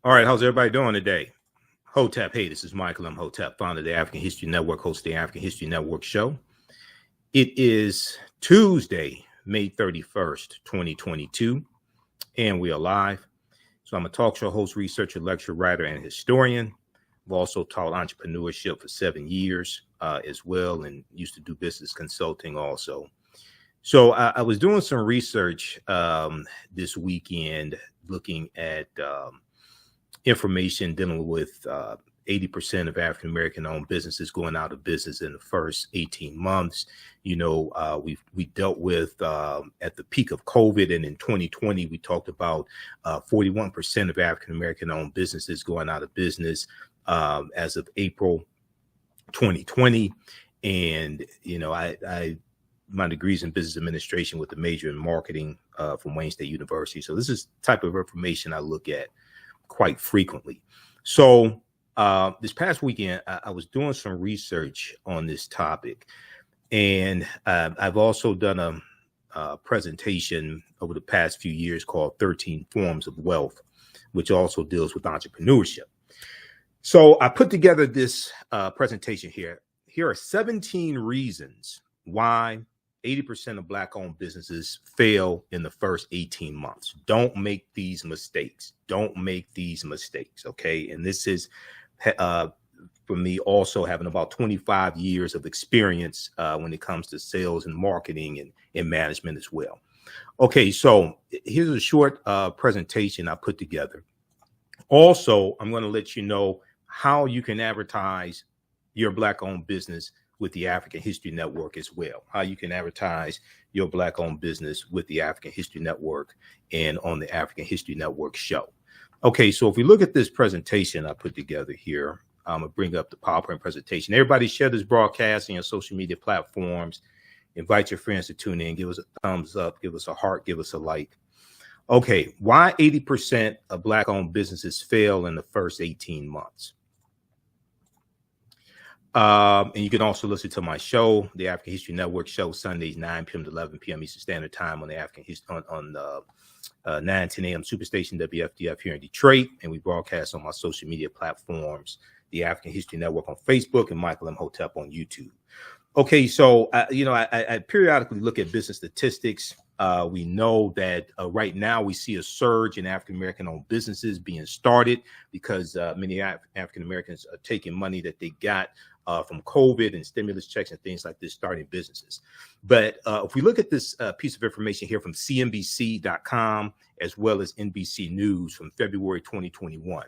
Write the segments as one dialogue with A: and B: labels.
A: All right, how's everybody doing today? Hotep, hey, this is Michael Imhotep, founder of the African History Network, host of the African History Network show. It is Tuesday, May 31st, 2022, and we are live. So I'm a talk show host, researcher, lecturer, writer, and historian. I've also taught entrepreneurship for 7 years as well, and used to do business consulting also. So I was doing some research this weekend looking at information dealing with 80% of African-American owned businesses going out of business in the first 18 months. You know, we dealt with at the peak of COVID, and in 2020, we talked about 41% of African-American owned businesses going out of business as of April 2020. And, you know, my degree's in business administration with a major in marketing from Wayne State University. So this is the type of information I look at quite frequently. So this past weekend, I was doing some research on this topic, and I've also done a presentation over the past few years called 13 Forms of Wealth, which also deals with entrepreneurship. So I put together this presentation here. Here are 17 reasons why 80% of Black-owned businesses fail in the first 18 months. Don't make these mistakes. Don't make these mistakes, okay? And this is for me also having about 25 years of experience when it comes to sales and marketing and management as well. Okay, so here's a short presentation I put together. Also, I'm going to let you know how you can advertise your Black-owned business with the African History Network as well, how you can advertise your Black-owned business with the African History Network and on the African History Network show. Okay, so if we look at this presentation I put together here, I'm gonna bring up the PowerPoint presentation. Everybody share this broadcast on your social media platforms. Invite your friends to tune in, give us a thumbs up, give us a heart, give us a like. Okay, why 80% of Black-owned businesses fail in the first 18 months? And you can also listen to my show, the African History Network show, Sundays 9 p.m. to 11 p.m. Eastern Standard Time on the African History on 9:10 a.m. Superstation WFDF here in Detroit, and we broadcast on my social media platforms, the African History Network on Facebook and Michael Imhotep on YouTube. Okay, so I periodically look at business statistics. We know that right now we see a surge in African-American owned businesses being started because many African Americans are taking money that they got from COVID and stimulus checks and things like this, starting businesses. But if we look at this piece of information here from CNBC.com as well as NBC News from February 2021,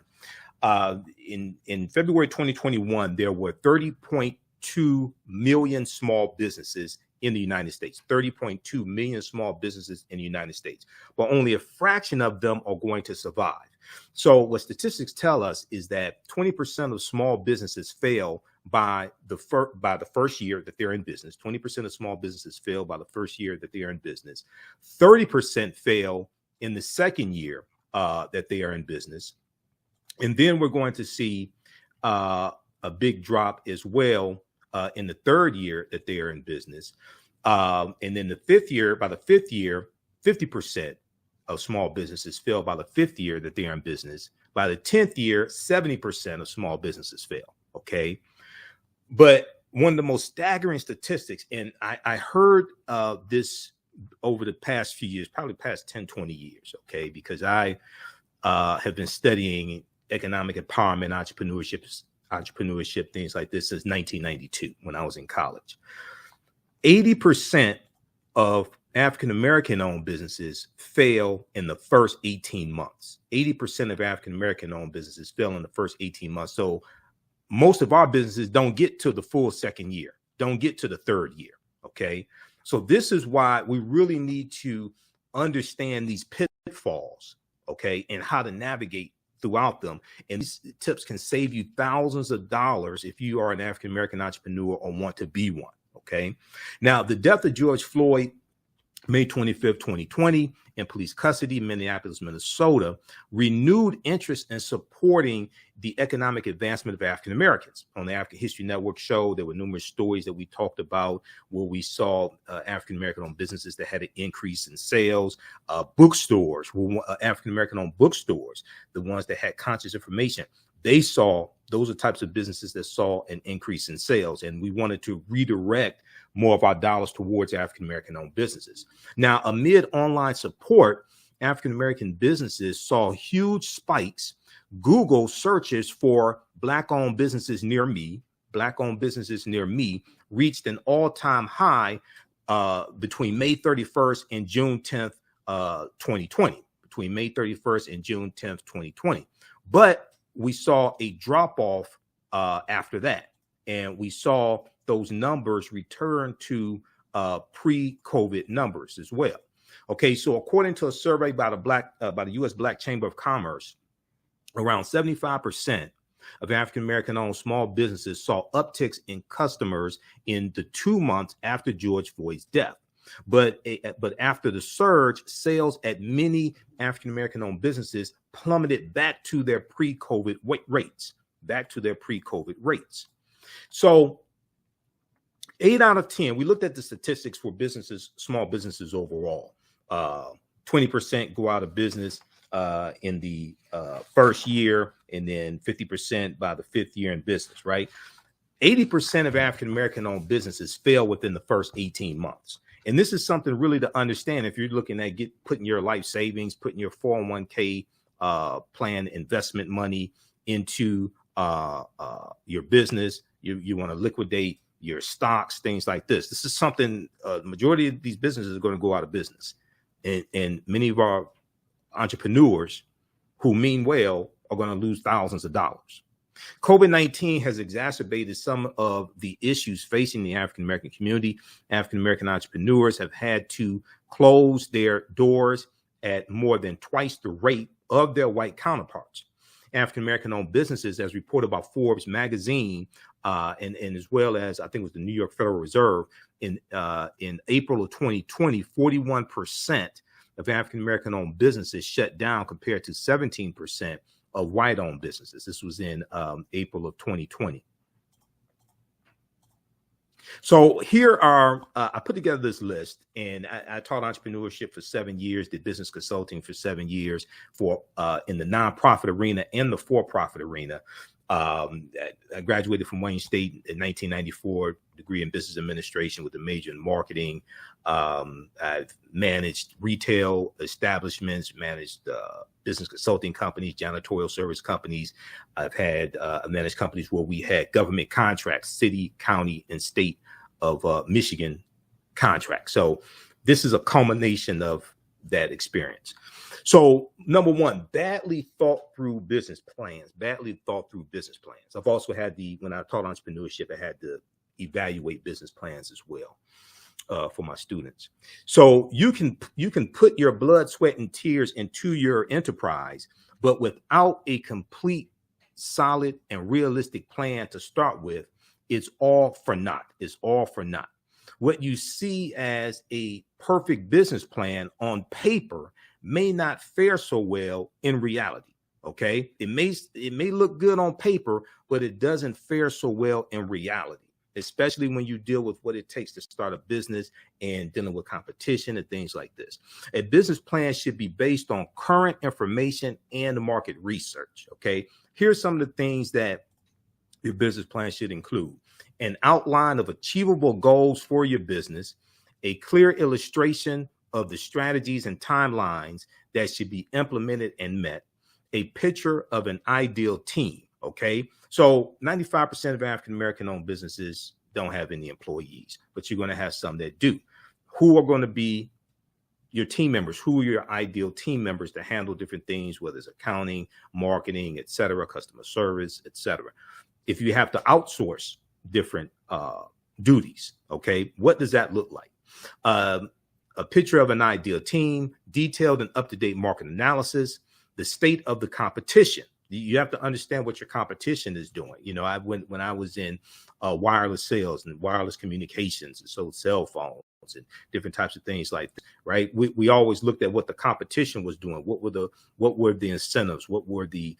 A: in February 2021, there were 30.2 million small businesses in the United States, 30.2 million small businesses in the United States, but only a fraction of them are going to survive. So what statistics tell us is that 20% of small businesses fail by the first year that they're in business. 20% of small businesses fail by the first year that they are in business. 30% fail in the second year that they are in business. And then we're going to see a big drop as well in the third year that they are in business. And then the fifth year, by the fifth year, 50% of small businesses fail by the fifth year that they are in business. By the 10th year, 70% of small businesses fail. Okay. But one of the most staggering statistics, and I heard this over the past few years, probably past 10, 20 years. Okay. Because I have been studying economic empowerment, entrepreneurship, things like this since 1992 when I was in college. 80% of African-American owned businesses fail in the first 18 months. 80% of African-American owned businesses fail in the first 18 months. So most of our businesses don't get to the full second year, don't get to the third year. Okay. So this is why we really need to understand these pitfalls, okay, and how to navigate throughout them. And these tips can save you thousands of dollars if you are an African-American entrepreneur or want to be one. Okay. Now, the death of George Floyd, May 25th, 2020, in police custody, Minneapolis, Minnesota, renewed interest in supporting the economic advancement of African Americans. On the African History Network show, there were numerous stories that we talked about where we saw African American owned businesses that had an increase in sales, bookstores, African American owned bookstores, the ones that had conscious information. Those are types of businesses that saw an increase in sales, and we wanted to redirect more of our dollars towards African American owned businesses. Now, amid online support, African American businesses saw huge spikes. Google searches for Black-owned businesses near me, reached an all-time high between May 31st and June 10th, 2020. Between May 31st and June 10th, 2020. But we saw a drop off after that, and we saw those numbers return to pre-COVID numbers as well. Okay, so according to a survey by the U.S. Black Chamber of Commerce, around 75% of African American owned small businesses saw upticks in customers in the 2 months after George Floyd's death. But after the surge, sales at many African American owned businesses plummeted back to their pre-COVID rates. So 8 out of 10, we looked at the statistics for businesses, small businesses overall. 20% go out of business in the first year, and then 50% by the 5th year in business, right? 80% of African American owned businesses fail within the first 18 months. And this is something really to understand if you're looking at putting your life savings, putting your 401k plan investment money into your business. You want to liquidate your stocks, things like this. This is something the majority of these businesses are going to go out of business. And many of our entrepreneurs who mean well are going to lose thousands of dollars. COVID-19 has exacerbated some of the issues facing the African American community. African American entrepreneurs have had to close their doors at more than twice the rate of their white counterparts. African American owned businesses, as reported by Forbes magazine, and as well as I think it was the New York Federal Reserve, in April of 2020, 41% of African American owned businesses shut down compared to 17% of white owned businesses. This was in April of 2020. So here are, I put together this list, and I taught entrepreneurship for 7 years, did business consulting for 7 years in the nonprofit arena and the for-profit arena. I graduated from Wayne State in 1994, degree in business administration with a major in marketing. I've managed retail establishments, managed business consulting companies, janitorial service companies. I've managed companies where we had government contracts, city, county, and state of Michigan contracts. So this is a culmination of that experience. So number one, badly thought through business plans. I've also had when I taught entrepreneurship, I had to evaluate business plans as well for my students. So you can put your blood, sweat, and tears into your enterprise, but without a complete, solid, and realistic plan to start with, it's all for naught. What you see as a perfect business plan on paper may not fare so well in reality. Okay, it may look good on paper, but it doesn't fare so well in reality, especially when you deal with what it takes to start a business and dealing with competition and things like this. A business plan should be based on current information and market research. Okay, here's some of the things that your business plan should include: an outline of achievable goals for your business, a clear illustration of the strategies and timelines that should be implemented and met, a picture of an ideal team. Okay, so 95% of African American owned businesses don't have any employees, but you're going to have some that do. Who are going to be your team members? Who are your ideal team members to handle different things, whether it's accounting, marketing, et cetera, customer service, et cetera? If you have to outsource different duties, okay, what does that look like? A picture of an ideal team, detailed and up-to-date market analysis, the state of the competition. You have to understand what your competition is doing. You know, when I was in wireless sales and wireless communications, and so cell phone, and different types of things like that, right? We always looked at what the competition was doing. What were the incentives? What were the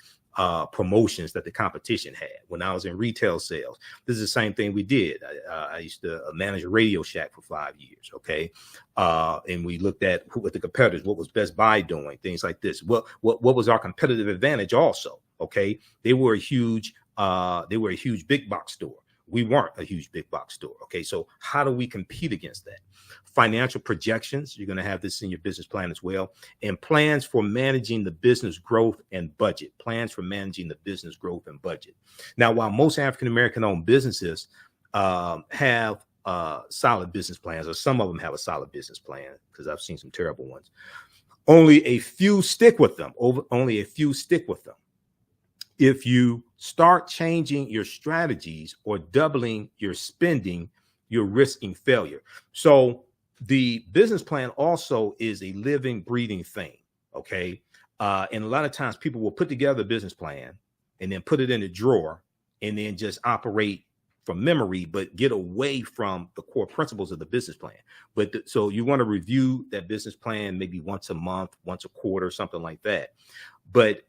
A: promotions that the competition had? When I was in retail sales, this is the same thing we did. I used to manage a Radio Shack for 5 years. Okay. And we looked at what the competitors, what was Best Buy doing, things like this. What was our competitive advantage also? Okay. They were a huge big box store. We weren't a huge big box store. Okay. So how do we compete against that? Financial projections. You're going to have this in your business plan as well. And plans for managing the business growth and budget. Plans for managing the business growth and budget. Now, while most African-American owned businesses have solid business plans, or some of them have a solid business plan, because I've seen some terrible ones, only a few stick with them. Only a few stick with them. If you start changing your strategies or doubling your spending, you're risking failure. So the business plan also is a living, breathing thing. Okay. And a lot of times people will put together a business plan and then put it in a drawer and then just operate from memory, but get away from the core principles of the business plan. So you want to review that business plan maybe once a month, once a quarter, something like that. But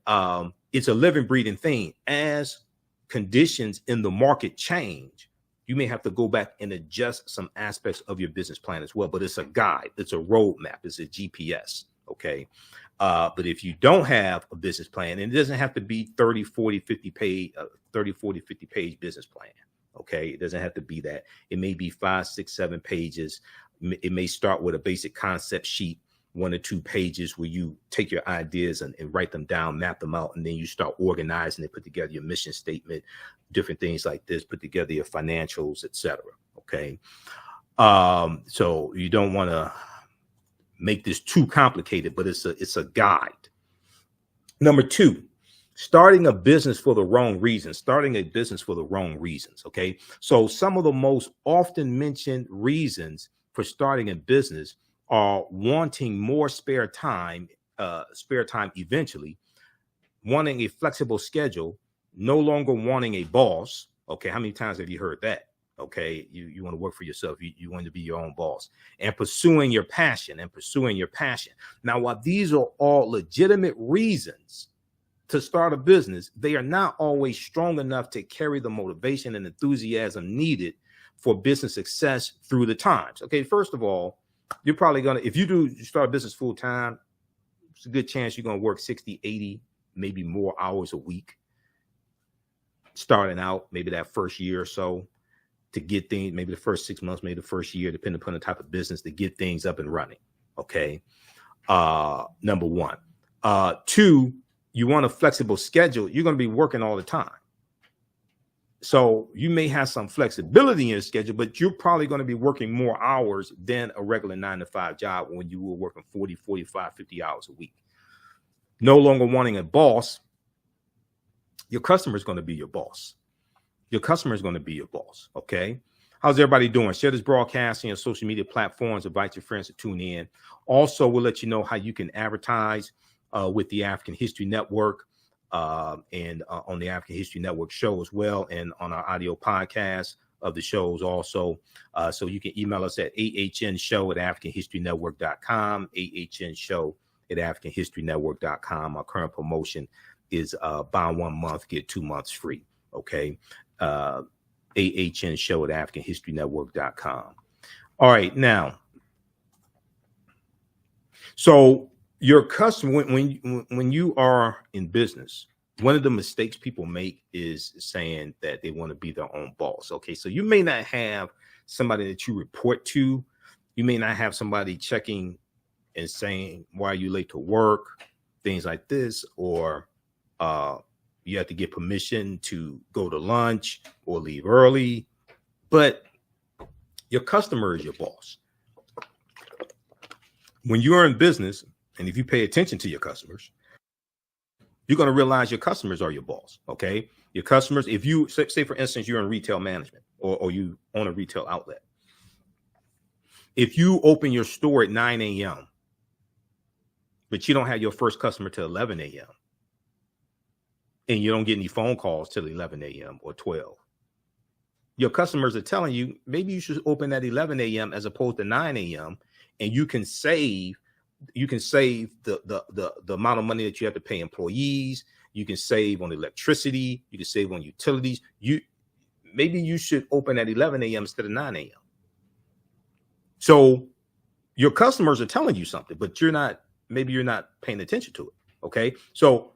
A: it's a living, breathing thing. As conditions in the market change, you may have to go back and adjust some aspects of your business plan as well. But it's a guide, it's a roadmap, it's a GPS. Okay. But if you don't have a business plan, and it doesn't have to be 30, 40, 50 page business plan. Okay. It doesn't have to be that. It may be 5, 6, 7 pages. It may start with a basic concept sheet, 1 or 2 pages, where you take your ideas and write them down, map them out, and then you start organizing it, put together your mission statement, different things like this, put together your financials, etc. Okay. So you don't want to make this too complicated, but it's a guide. Number 2, starting a business for the wrong reasons. Okay. So some of the most often mentioned reasons for starting a business are wanting more spare time eventually, wanting a flexible schedule, no longer wanting a boss. Okay. How many times have you heard that? Okay. You want to work for yourself. You want to be your own boss, and pursuing your passion. Now, while these are all legitimate reasons to start a business, they are not always strong enough to carry the motivation and enthusiasm needed for business success through the times. Okay. First of all, you're probably going to, if you start a business full time, it's a good chance you're going to work 60, 80, maybe more hours a week, starting out maybe that first year or so, to get things, maybe the first 6 months, maybe the first year, depending upon the type of business, to get things up and running. Okay. Number 1. 2, you want a flexible schedule. You're going to be working all the time. So you may have some flexibility in your schedule, but you're probably going to be working more hours than a regular 9-to-5 job when you were working 40, 45, 50 hours a week. No longer wanting a boss. Your customer is going to be your boss. Okay. How's everybody doing? Share this broadcast on your social media platforms. Invite your friends to tune in. Also, we'll let you know how you can advertise with the African History Network. And on the African History Network show as well, and on our audio podcast of the shows also. So you can email us at ahnshow@africanhistorynetwork.com, ahnshow@africanhistorynetwork.com. Our current promotion is buy 1 month, get 2 months free. Okay. ahnshow@africanhistorynetwork.com. All right. Now, so your customer, when you are in business, one of the mistakes people make is saying that they want to be their own boss. Okay. So you may not have somebody that you report to. You may not have somebody checking and saying, why are you late to work? Things like this, or you have to get permission to go to lunch or leave early. But your customer is your boss. When you're in business, and if you pay attention to your customers, you're going to realize your customers are your boss. Okay. Your customers, if you say, for instance, you're in retail management or you own a retail outlet. If you open your store at 9 a.m., but you don't have your first customer till 11 a.m., and you don't get any phone calls till 11 a.m. or 12, your customers are telling you maybe you should open at 11 a.m. as opposed to 9 a.m. and you can save the amount of money that you have to pay employees. You can save on electricity. You can save on utilities. Maybe you should open at 11 a.m. instead of 9 a.m. So your customers are telling you something, but maybe you're not paying attention to it. Okay. So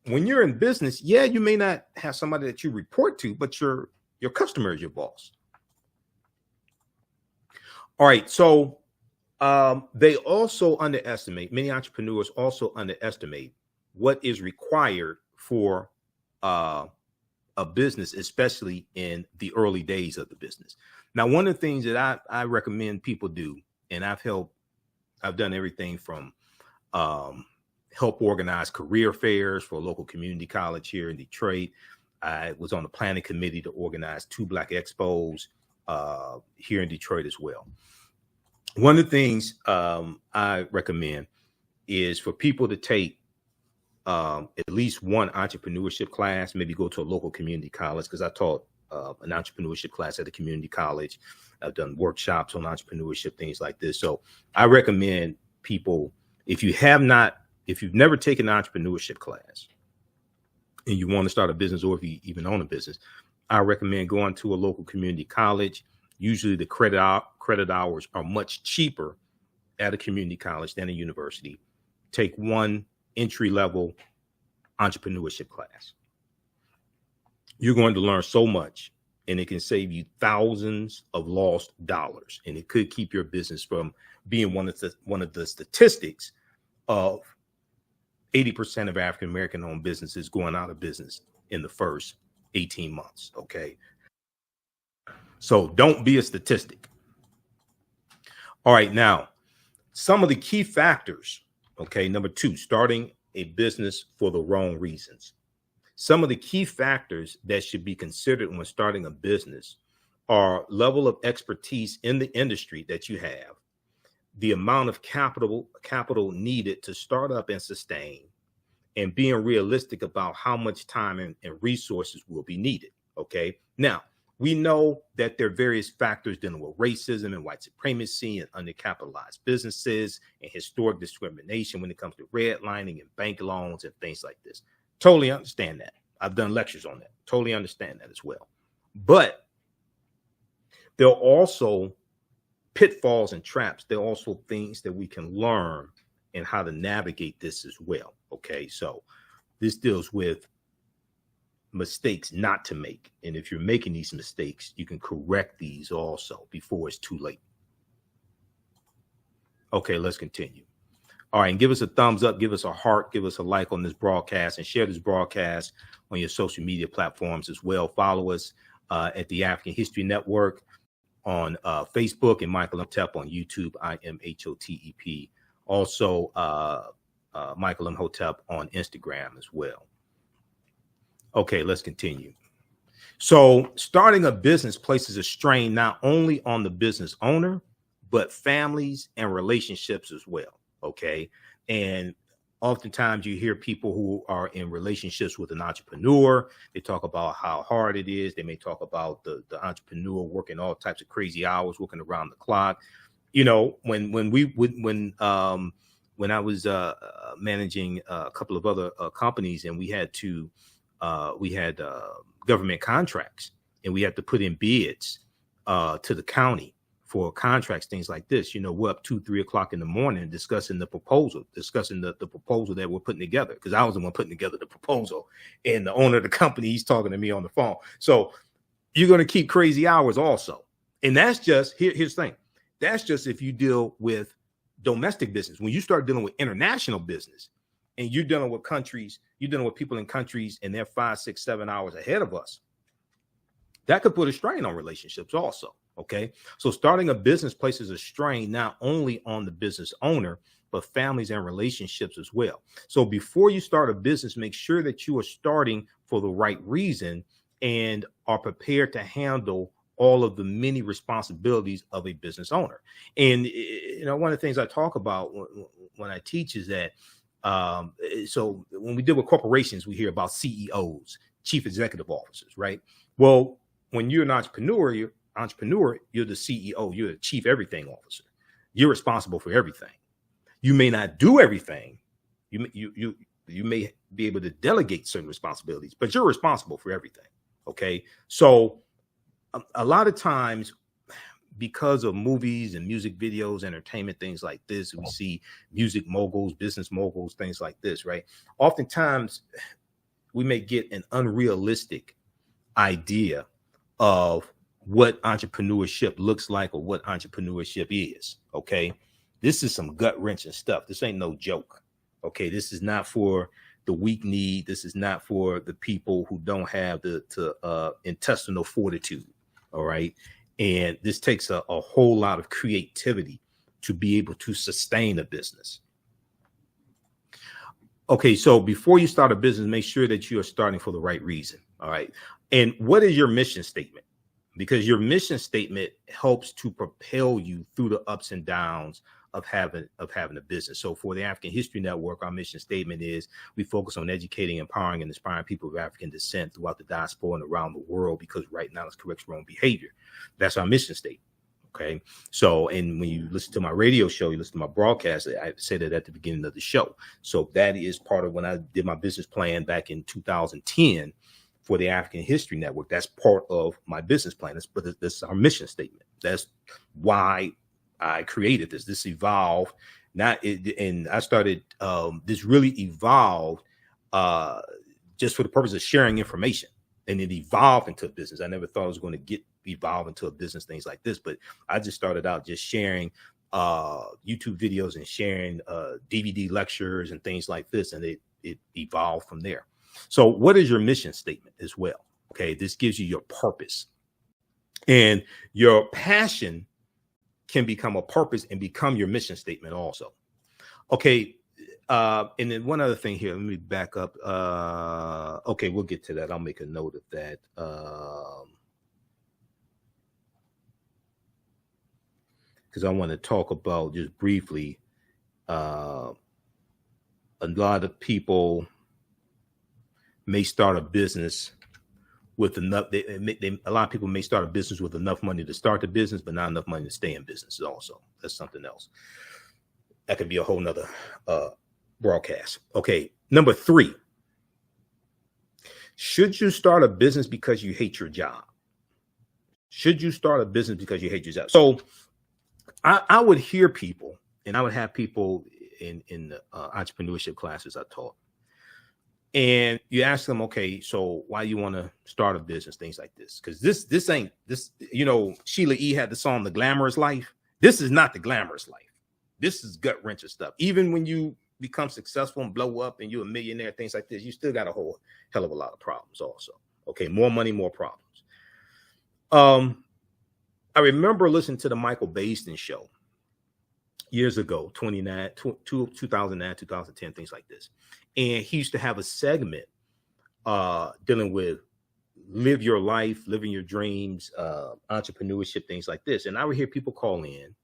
A: when you're in business, yeah, you may not have somebody that you report to, but your customer is your boss. All right. So they also many entrepreneurs also underestimate what is required for a business, especially in the early days of the business. Now, one of the things that I recommend people do, and I've done everything from help organize career fairs for a local community college here in Detroit. I was on the planning committee to organize 2 Black Expos here in Detroit as well. One of the things I recommend is for people to take at least one entrepreneurship class, maybe go to a local community college, because I taught an entrepreneurship class at a community college. I've done workshops on entrepreneurship, things like this. So I recommend people, if you've never taken an entrepreneurship class and you want to start a business, or if you even own a business, I recommend going to a local community college. Usually the credit hours are much cheaper at a community college than a university. Take one entry-level entrepreneurship class. You're going to learn so much, and it can save you thousands of lost dollars, and it could keep your business from being one of the statistics of 80% of African American owned businesses going out of business in the first 18 months. Okay. So don't be a statistic. All right. Now, some of the key factors. Okay. Number 2, starting a business for the wrong reasons. Some of the key factors that should be considered when starting a business are level of expertise in the industry that you have, the amount of capital needed to start up and sustain, and being realistic about how much time and resources will be needed. Okay. Now, we know that there are various factors dealing with racism and white supremacy and undercapitalized businesses and historic discrimination when it comes to redlining and bank loans and things like this. Totally understand that. I've done lectures on that. Totally understand that as well. But there are also pitfalls and traps. There are also things that we can learn and how to navigate this as well. Okay, so this deals with mistakes not to make. And if you're making these mistakes, you can correct these also before it's too late. Okay, let's continue. All right, and give us a thumbs up, give us a heart, give us a like on this broadcast, and share this broadcast on your social media platforms as well. Follow us at the African History Network on Facebook, and Michael Imhotep on YouTube, IMHOTEP. Also, Michael Imhotep on Instagram as well. Okay, let's continue. So starting a business places a strain not only on the business owner, but families and relationships as well. Okay. And oftentimes you hear people who are in relationships with an entrepreneur. They talk about how hard it is. They may talk about the entrepreneur working all types of crazy hours, working around the clock. You know, when I was managing a couple of other companies, and we had government contracts, and we had to put in bids to the county for contracts, things like this. You know, we're up 2-3 o'clock in the morning discussing the proposal that we're putting together, because I was the one putting together the proposal, and the owner of the company, he's talking to me on the phone. So you're going to keep crazy hours also. And that's just, here's the thing. That's just if you deal with domestic business. When you start dealing with international business, and you're dealing with countries, you're dealing with people in countries, and they're 5, 6, 7 hours ahead of us, that could put a strain on relationships also. Okay. So starting a business places a strain not only on the business owner, but families and relationships as well. So before you start a business, make sure that you are starting for the right reason and are prepared to handle all of the many responsibilities of a business owner. And, you know, one of the things I talk about when I teach is that, so when we deal with corporations, we hear about CEOs, chief executive officers, right? Well, when you're an entrepreneur, you're the CEO, you're the chief everything officer. You're responsible for everything. You may not do everything. You may be able to delegate certain responsibilities, but you're responsible for everything. Okay. So a lot of times, because of movies and music videos, entertainment, things like this, we see music moguls, business moguls, things like this, right? Oftentimes we may get an unrealistic idea of what entrepreneurship looks like or what entrepreneurship is. Okay. This is some gut wrenching stuff. This ain't no joke. Okay. This is not for the weak need. This is not for the people who don't have the intestinal fortitude. All right. And this takes a whole lot of creativity to be able to sustain a business. Okay, so before you start a business, make sure that you are starting for the right reason. All right. And what is your mission statement? Because your mission statement helps to propel you through the ups and downs of having a business. So for the African History Network, our mission statement is we focus on educating, empowering, and inspiring people of African descent throughout the diaspora and around the world, because right now it's corrects wrong behavior. That's our mission statement. Okay. So, and when you listen to my radio show, you listen to my broadcast, I said it at the beginning of the show. So that is part of when I did my business plan back in 2010 for the African History Network. That's part of my business plan. But this is our mission statement. That's why I created this. This evolved, and I started. This really evolved just for the purpose of sharing information, and it evolved into a business. I never thought I was going to evolve into a business, things like this, but I just started out just sharing YouTube videos and sharing DVD lectures and things like this, and it evolved from there. So, what is your mission statement as well? Okay, this gives you your purpose, and your passion can become a purpose and become your mission statement also. Okay. And then one other thing here, let me back up. Okay, we'll get to that. I'll make a note of that. Because I want to talk about just briefly, a lot of people may start a business with enough. A lot of people may start a business with enough money to start the business, but not enough money to stay in business. Also, that's something else. That could be a whole nother broadcast. Okay, number 3. Should you start a business because you hate your job? Should you start a business because you hate your job? So I would hear people, and I would have people in the entrepreneurship classes I taught. And you ask them, okay, so why you want to start a business, things like this? Because this ain't this, Sheila E. had the song, The Glamorous Life. This is not the glamorous life. This is gut wrenching stuff. Even when you become successful and blow up and you're a millionaire, things like this, you still got a whole hell of a lot of problems also. Okay, more money, more problems. I remember listening to the Michael Baisden show years ago, 2009, 2010, things like this. And he used to have a segment dealing with live your life, living your dreams, entrepreneurship, things like this. And I would hear people call in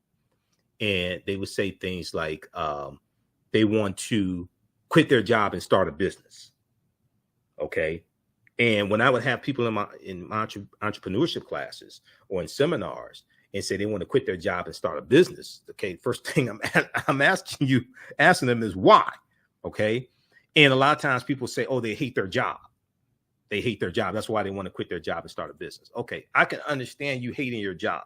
A: and they would say things like they want to quit their job and start a business. Okay. And when I would have people in my entrepreneurship classes or in seminars and say they want to quit their job and start a business, okay, first thing I'm asking them is why, okay? And a lot of times people say, oh, they hate their job. They hate their job. That's why they want to quit their job and start a business. Okay, I can understand you hating your job.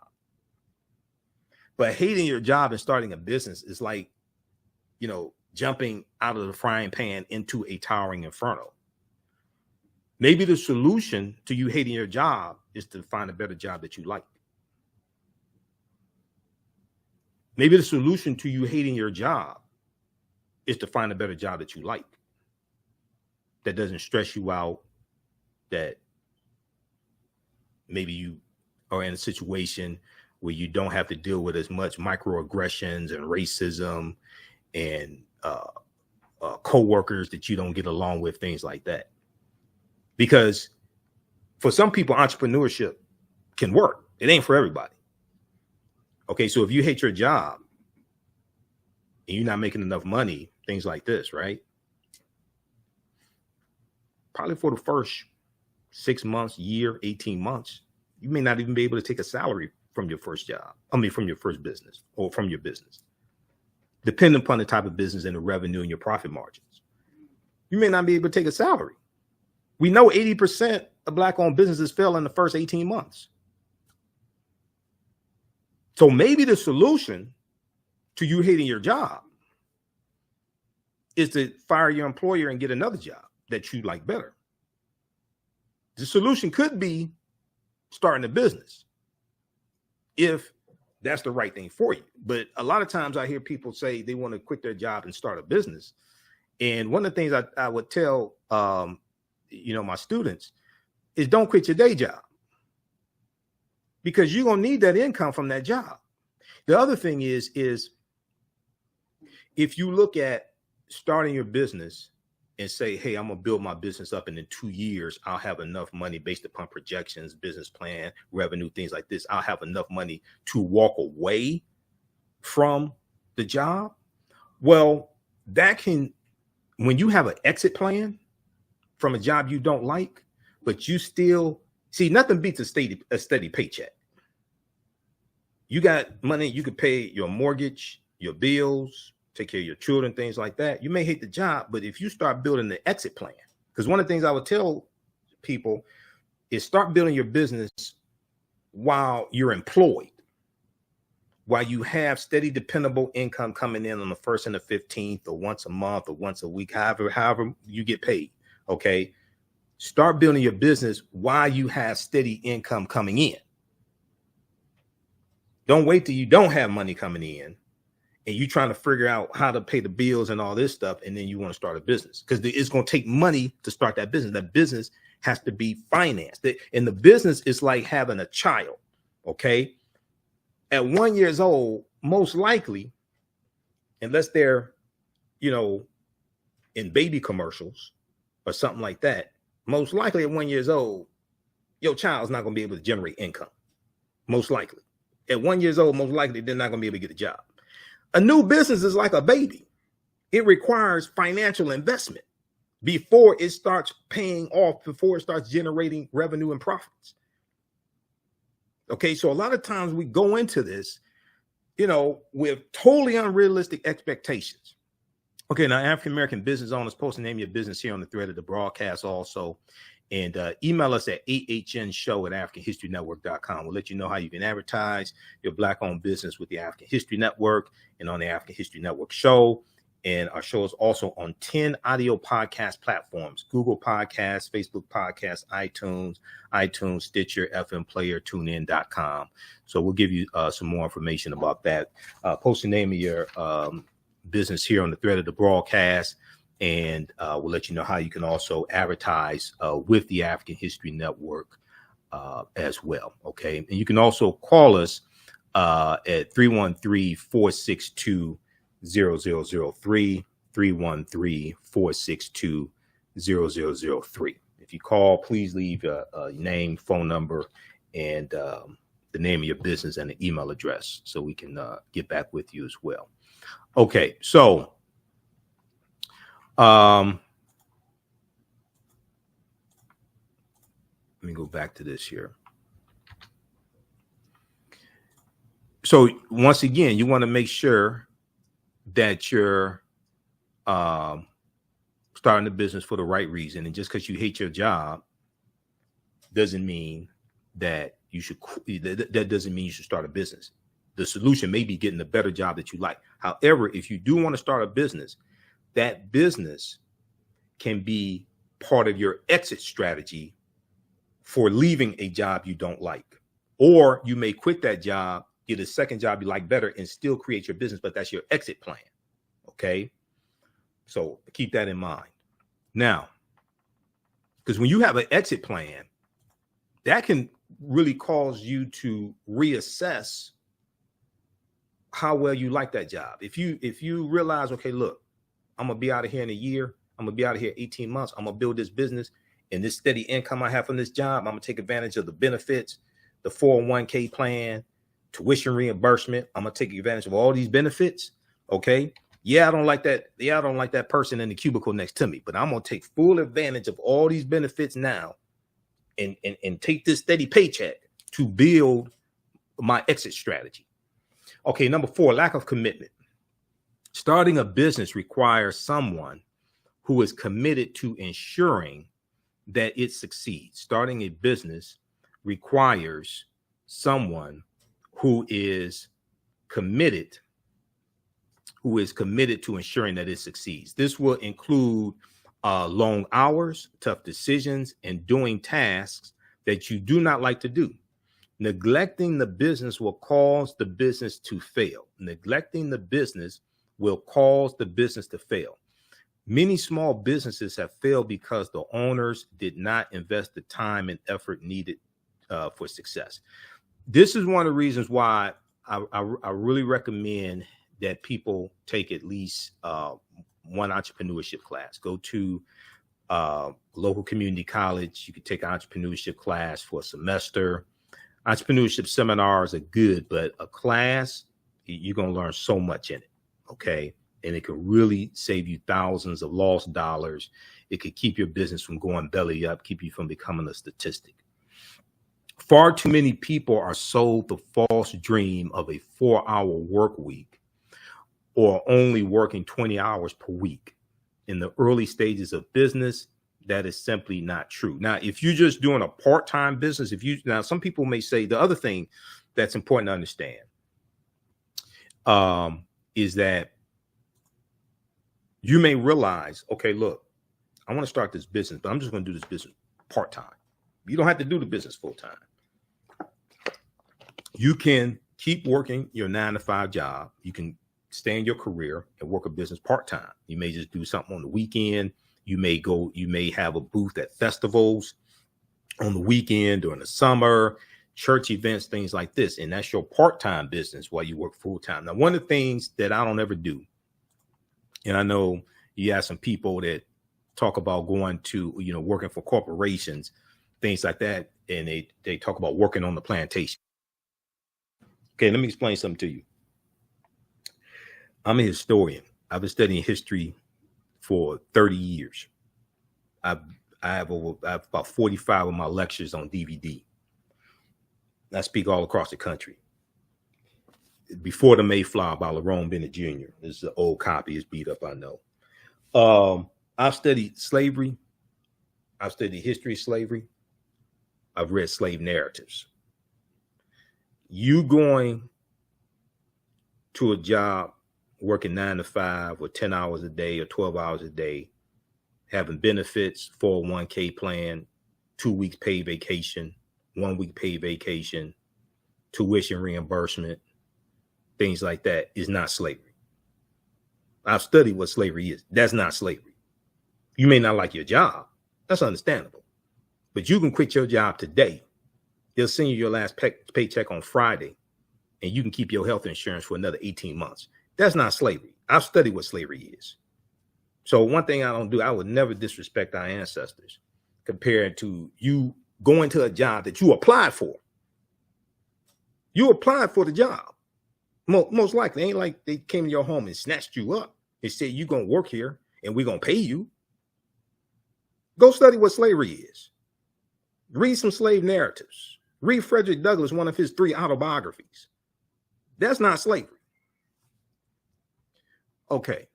A: But hating your job and starting a business is like, jumping out of the frying pan into a towering inferno. Maybe the solution to you hating your job is to find a better job that you like. Maybe the solution to you hating your job is to find a better job that you like, that doesn't stress you out, that maybe you are in a situation where you don't have to deal with as much microaggressions and racism and coworkers that you don't get along with, things like that. Because for some people, entrepreneurship can work. It ain't for everybody. Okay, so if you hate your job and you're not making enough money, things like this, right? Probably for the first 6 months, year, 18 months, You may not even be able to take a salary from your first job. From your first business or from your business, depending upon the type of business and the revenue and your profit margins. You may not be able to take a salary. We know 80% of Black-owned businesses fail in the first 18 months. So maybe the solution to you hating your job is to fire your employer and get another job that you like better. The solution could be starting a business if that's the right thing for you. But a lot of times I hear people say they want to quit their job and start a business. And one of the things I would tell my students is don't quit your day job, because you're going to need that income from that job. The other thing is if you look at starting your business and say, hey, I'm going to build my business up, and in 2 years, I'll have enough money based upon projections, business plan, revenue, things like this. I'll have enough money to walk away from the job. Well, that can, when you have an exit plan from a job you don't like, but you still see, nothing beats a steady paycheck. You got money, you could pay your mortgage, your bills, take care of your children, things like that. You may hate the job, but if you start building the exit plan, because one of the things I would tell people is start building your business while you're employed, while you have steady, dependable income coming in on the 1st and the 15th, or once a month or once a week, however you get paid. Okay. Start building your business while you have steady income coming in. Don't wait till you don't have money coming in and you trying to figure out how to pay the bills and all this stuff, and then you want to start a business, because it's going to take money to start that business. That business has to be financed. And the business is like having a child, okay? At 1 year old, most likely, unless they're, in baby commercials or something like that, most likely at 1 year old, your child's not going to be able to generate income. Most likely. At 1 year old, most likely they're not going to be able to get a job. A new business is like a baby. It requires financial investment before it starts paying off, before it starts generating revenue and profits. Okay, so a lot of times we go into this, with totally unrealistic expectations. Okay, now African-American business owners, post the name of your business here on the thread of the broadcast also. And email us at ahnShow@AfricanHistoryNetwork.com. We'll let you know how you can advertise your Black-owned business with the African History Network and on the African History Network show. And our show is also on 10 audio podcast platforms: Google Podcasts, Facebook Podcasts, iTunes, Stitcher, FM Player, TuneIn.com. So we'll give you some more information about that. Post the name of your business here on the thread of the broadcast. And we'll let you know how you can also advertise with the African History Network as well. Okay. And you can also call us at 313-462-0003, 313-462-0003. If you call, please leave your name, phone number, and the name of your business and the email address so we can get back with you as well. Okay. So let me go back to this here. So once again, you want to make sure that you're starting a business for the right reason. And just because you hate your job doesn't mean that you should, that doesn't mean you should start a business. The solution may be getting a better job that you like. However, if you do want to start a business, that business can be part of your exit strategy for leaving a job you don't like. Or you may quit that job, get a second job you like better, and still create your business, but that's your exit plan. Okay? So keep that in mind. Now, because when you have an exit plan, that can really cause you to reassess how well you like that job. If you realize, okay, look, I'm going to be out of here in a year. I'm going to be out of here 18 months. I'm going to build this business, and this steady income I have from this job, I'm going to take advantage of the benefits, the 401k plan, tuition reimbursement. I'm going to take advantage of all these benefits. Okay. Yeah, I don't like that. Yeah, I don't like that person in the cubicle next to me, but I'm going to take full advantage of all these benefits now and take this steady paycheck to build my exit strategy. Okay, number 4, lack of commitment. Starting a business requires someone who is committed to ensuring that it succeeds. Starting a business requires someone who is committed to ensuring that it succeeds. This will include long hours, tough decisions, and doing tasks that you do not like to do. Neglecting the business will cause the business to fail. Neglecting the business will cause the business to fail. Many small businesses have failed because the owners did not invest the time and effort needed for success. This is one of the reasons why I really recommend that people take at least one entrepreneurship class. Go to local community college. You can take an entrepreneurship class for a semester. Entrepreneurship seminars are good, but a class, you're going to learn so much in it. Okay. And it can really save you thousands of lost dollars. It could keep your business from going belly up, keep you from becoming a statistic. Far too many people are sold the false dream of a 4-hour work week or only working 20 hours per week. In the early stages of business, that is simply not true. Now, if you're just doing a part-time business, now some people may say the other thing that's important to understand is that you may realize, okay, look, I want to start this business, but I'm just going to do this business part-time. You don't have to do the business full-time. You can keep working your 9-to-5 job. You can stay in your career and work a business part-time. You may just do something on the weekend. You may have a booth at festivals on the weekend during the summer, church events, things like this. And that's your part-time business while you work full-time. Now, one of the things that I don't ever do, and I know you have some people that talk about going to, working for corporations, things like that. And they talk about working on the plantation. Okay, let me explain something to you. I'm a historian. I've been studying history for 30 years. I have about 45 of my lectures on DVD. I speak all across the country. Before the Mayflower by Lerone Bennett Jr. This is an old copy. It's beat up, I know. I've studied slavery. I've studied history of slavery. I've read slave narratives. You going to a job working 9-to-5 or 10 hours a day or 12 hours a day, having benefits, 401k plan, 2 weeks paid vacation, 1 week paid vacation, tuition reimbursement, things like that is not slavery. I've studied what slavery is. That's not slavery. You may not like your job. That's understandable. But you can quit your job today. They'll send you your last paycheck on Friday, and you can keep your health insurance for another 18 months. That's not slavery. I've studied what slavery is. So one thing I don't do, I would never disrespect our ancestors compared to you going to a job that you applied for. You applied for the job. Most likely, ain't like they came to your home and snatched you up and said, you're going to work here and we're going to pay you. Go study what slavery is. Read some slave narratives. Read Frederick Douglass, one of his 3 autobiographies. That's not slavery. Okay.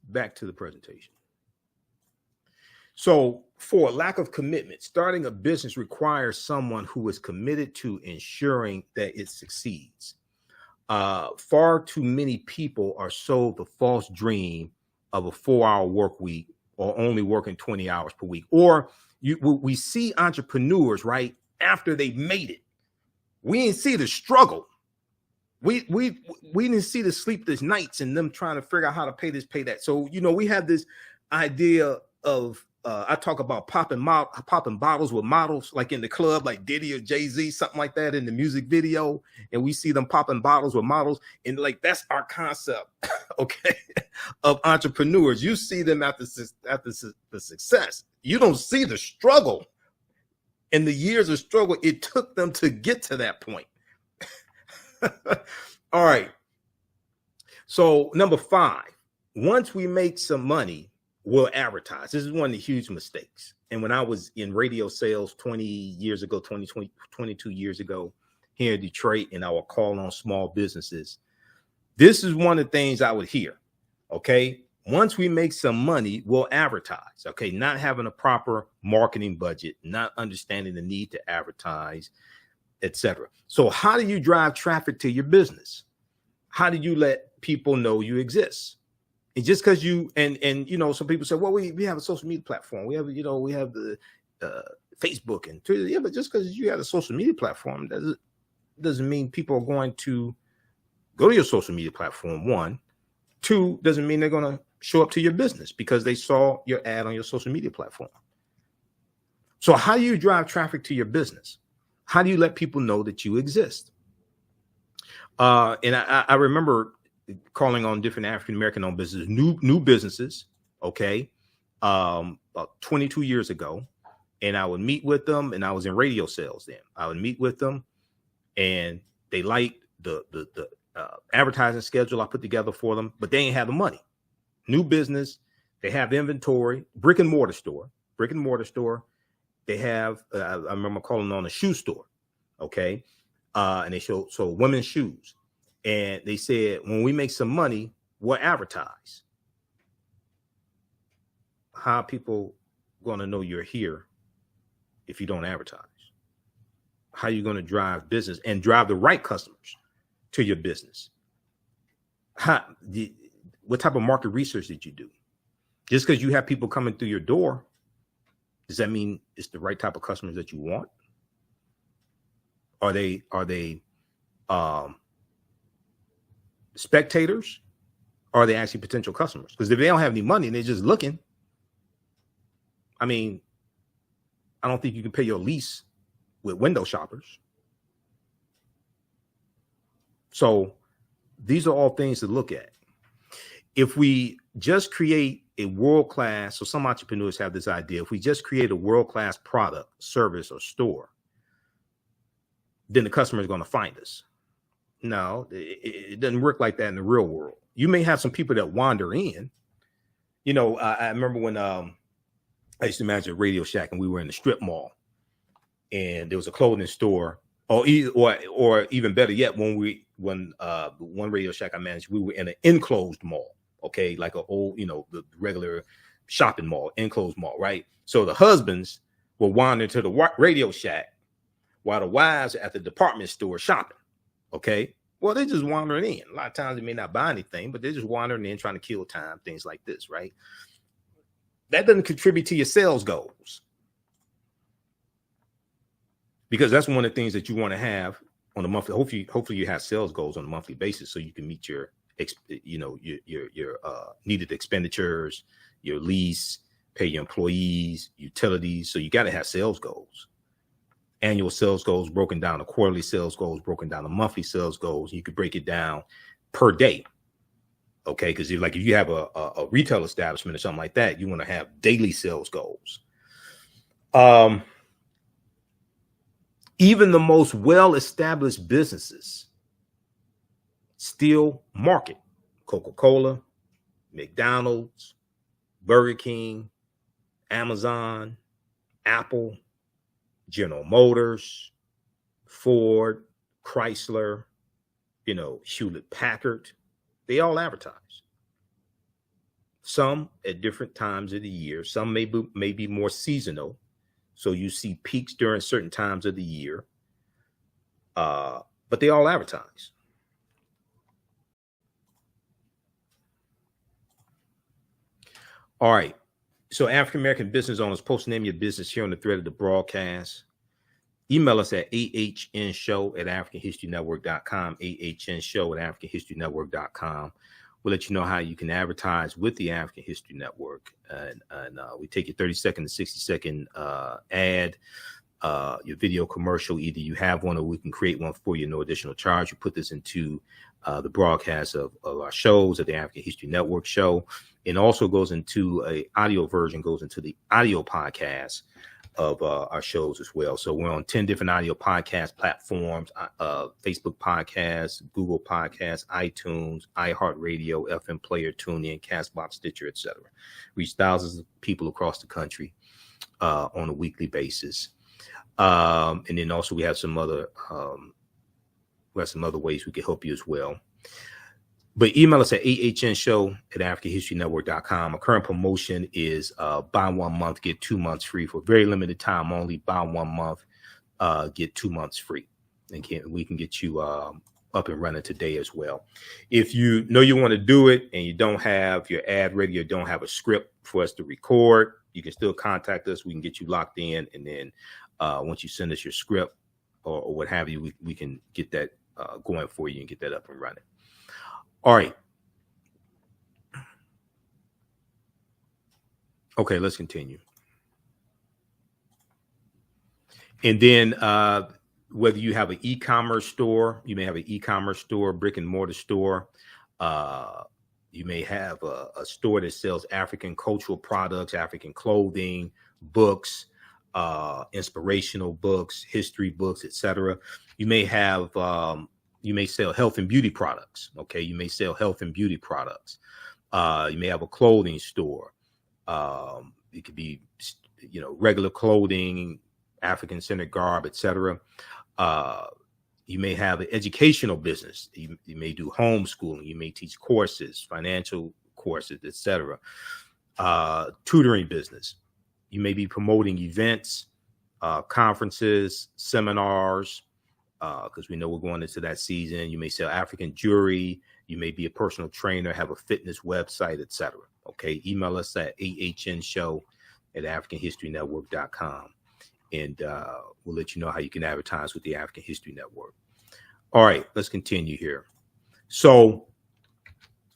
A: Back to the presentation. So for lack of commitment, starting a business requires someone who is committed to ensuring that it succeeds. Far too many people are sold the false dream of a 4-hour work week or only working 20 hours per week. Or we see entrepreneurs, right, after they made it. We didn't see the struggle. We didn't see the sleepless nights and them trying to figure out how to pay this, pay that. So, we have this idea of, I talk about popping bottles with models, like in the club, like Diddy or Jay-Z, something like that in the music video. And we see them popping bottles with models. And like, that's our concept, okay, of entrepreneurs. You see them after the success. You don't see the struggle and the years of struggle it took them to get to that point. All right. So number 5, once we make some money, will advertise. This is one of the huge mistakes. And when I was in radio sales 20 years ago, 22 years ago here in Detroit, and I would call on small businesses, this is one of the things I would hear. Okay. Once we make some money, we'll advertise. Okay. Not having a proper marketing budget, not understanding the need to advertise, etc. So how do you drive traffic to your business? How do you let people know you exist? And just because you and you know, some people say, well, we have a social media platform. We have, you know, we have the Facebook and Twitter. Yeah, but just because you have a social media platform doesn't mean people are going to go to your social media platform. One, two, doesn't mean they're going to show up to your business because they saw your ad on your social media platform. So how do you drive traffic to your business? How do you let people know that you exist? And I remember calling on different African-American owned businesses, new businesses, okay, about 22 years ago. And I would meet with them, and I was in radio sales then. I would meet with them, and they liked the advertising schedule I put together for them, but they ain't have the money. New business, they have inventory, brick and mortar store. They have, I remember calling on a shoe store, okay, and they sold women's shoes. And they said, when we make some money, we'll advertise. How are people going to know you're here if you don't advertise? How are you going to drive business and drive the right customers to your business? What type of market research did you do? Just because you have people coming through your door, does that mean it's the right type of customers that you want? Are they spectators, or are they actually potential customers? Because if they don't have any money and they're just looking, I mean, I don't think you can pay your lease with window shoppers. So these are all things to look at. If we just create a world-class, so some entrepreneurs have this idea, if we just create a world-class product, service, or store, then the customer is going to find us. No, it doesn't work like that in the real world. You may have some people that wander in. You know, I remember when I used to manage a Radio Shack, and we were in the strip mall, and there was a clothing store, or even better yet, when one Radio Shack I managed, we were in an enclosed mall, okay, like an old, you know, the regular shopping mall, enclosed mall, right? So the husbands were wandering to the Radio Shack while the wives are at the department store shopping. Okay, well, they're just wandering in. A lot of times they may not buy anything, but they're just wandering in, trying to kill time, things like this, right? That doesn't contribute to your sales goals, because that's one of the things that you want to have on a monthly. Hopefully you have sales goals on a monthly basis, so you can meet your needed expenditures, your lease, pay your employees, utilities. So you got to have sales goals. Annual sales goals broken down to quarterly sales goals, broken down to monthly sales goals. You could break it down per day. Okay, because if you have a retail establishment or something like that, you want to have daily sales goals. Even the most well-established businesses still market. Coca-Cola, McDonald's, Burger King, Amazon, Apple, General Motors, Ford, Chrysler, Hewlett Packard. They all advertise. Some at different times of the year. Some may be more seasonal. So you see peaks during certain times of the year. But they all advertise. All right. So African-American business owners, post name your business here on the thread of the broadcast. Email us at ahnshow@africanhistorynetwork.com, ahnshow@africanhistorynetwork.com. We'll let you know how you can advertise with the African History Network. And we take your 30-second to 60-second ad, your video commercial. Either you have one or we can create one for you, no additional charge. You put this into the broadcast of our shows at the African History Network show. It also goes into a audio version, goes into the audio podcast of our shows as well. So we're on 10 different audio podcast platforms, Facebook Podcasts, Google Podcasts, iTunes, iHeartRadio, FM Player, TuneIn, Castbox, Stitcher, etc. Reach thousands of people across the country on a weekly basis. And then also we have some other ways we can help you as well. But email us at ahnshow@africanhistorynetwork.com. A current promotion is buy 1 month, get 2 months free for very limited time only. Buy 1 month, get 2 months free. And we can get you up and running today as well. If you know you want to do it and you don't have your ad ready or don't have a script for us to record, you can still contact us. We can get you locked in. And then once you send us your script or what have you, we can get that going for you and get that up and running. All right. Okay, let's continue. And then whether you have an e-commerce store, you may have an e-commerce store, brick and mortar store. You may have a store that sells African cultural products, African clothing, books, inspirational books, history books, etc. You may have you may sell health and beauty products. Okay, you may sell health and beauty products. You may have a clothing store. It could be, regular clothing, African-centered garb, etc. You may have an educational business. You may do homeschooling. You may teach courses, financial courses, etc. Tutoring business. You may be promoting events, conferences, seminars, because we know we're going into that season. You may sell African jewelry. You may be a personal trainer, have a fitness website, etc. Okay, email us at ahnshow@africanhistorynetwork.com, and we'll let you know how you can advertise with the African History Network. All right, let's continue here. So,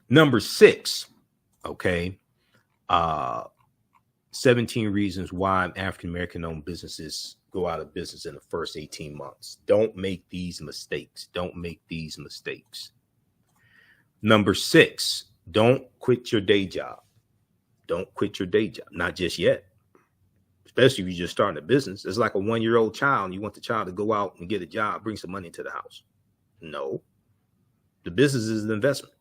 A: number 6, okay, 17 reasons why African-American owned businesses go out of business in the first 18 months. Don't make these mistakes. Don't make these mistakes. Number 6, don't quit your day job. Don't quit your day job. Not just yet. Especially if you're just starting a business. It's like a 1-year-old child and you want the child to go out and get a job, bring some money into the house. No. The business is an investment.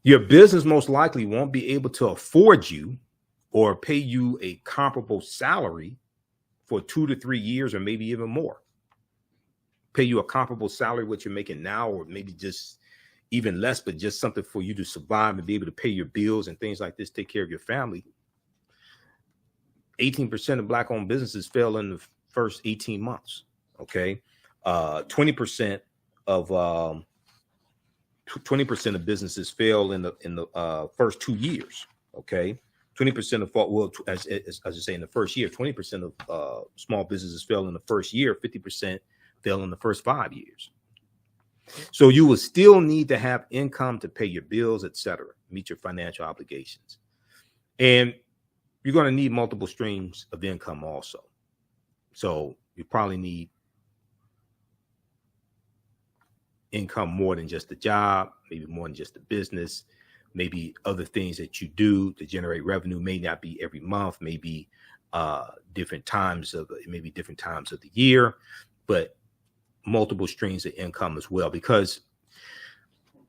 A: Your business most likely won't be able to afford you or pay you a comparable salary for 2 to 3 years, or maybe even more. Pay you a comparable salary, what you're making now, or maybe just even less, but just something for you to survive and be able to pay your bills and things like this, take care of your family. 18% of Black-owned businesses fail in the first 18 months. Okay, 20% of 20% of businesses fail in the first 2 years. Okay. 20% of as I say, in the first year, 20% of small businesses fail in the first year, 50% fail in the first 5 years. So you will still need to have income to pay your bills, etc., meet your financial obligations. And you're going to need multiple streams of income also. So you probably need income more than just a job, maybe more than just a business. Maybe other things that you do to generate revenue may not be every month, maybe different times of the year, but multiple streams of income as well, because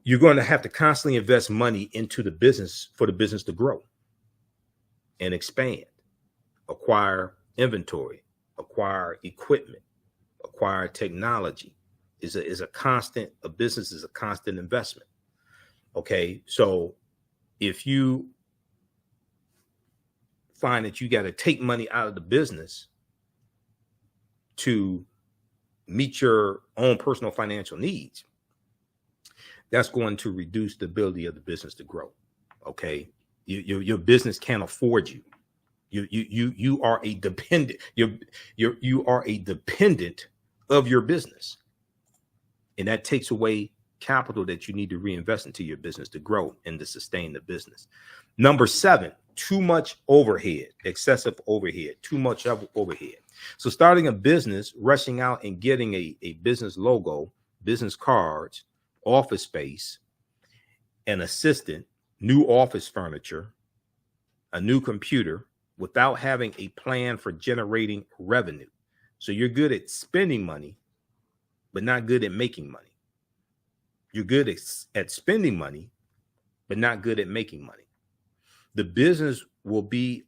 A: you're going to have to constantly invest money into the business for the business to grow and expand, acquire inventory, acquire equipment, acquire technology. A business is a constant investment. Okay, so if you find that you got to take money out of the business to meet your own personal financial needs, that's going to reduce the ability of the business to grow. Okay, your business can't afford you. You are a dependent. You are a dependent of your business, and that takes away capital that you need to reinvest into your business to grow and to sustain the business. Number 7, too much overhead, excessive overhead, too much overhead. So starting a business, rushing out and getting a business logo, business cards, office space, an assistant, new office furniture, a new computer, without having a plan for generating revenue. So you're good at spending money, but not good at making money. You're good at spending money, but not good at making money. The business will be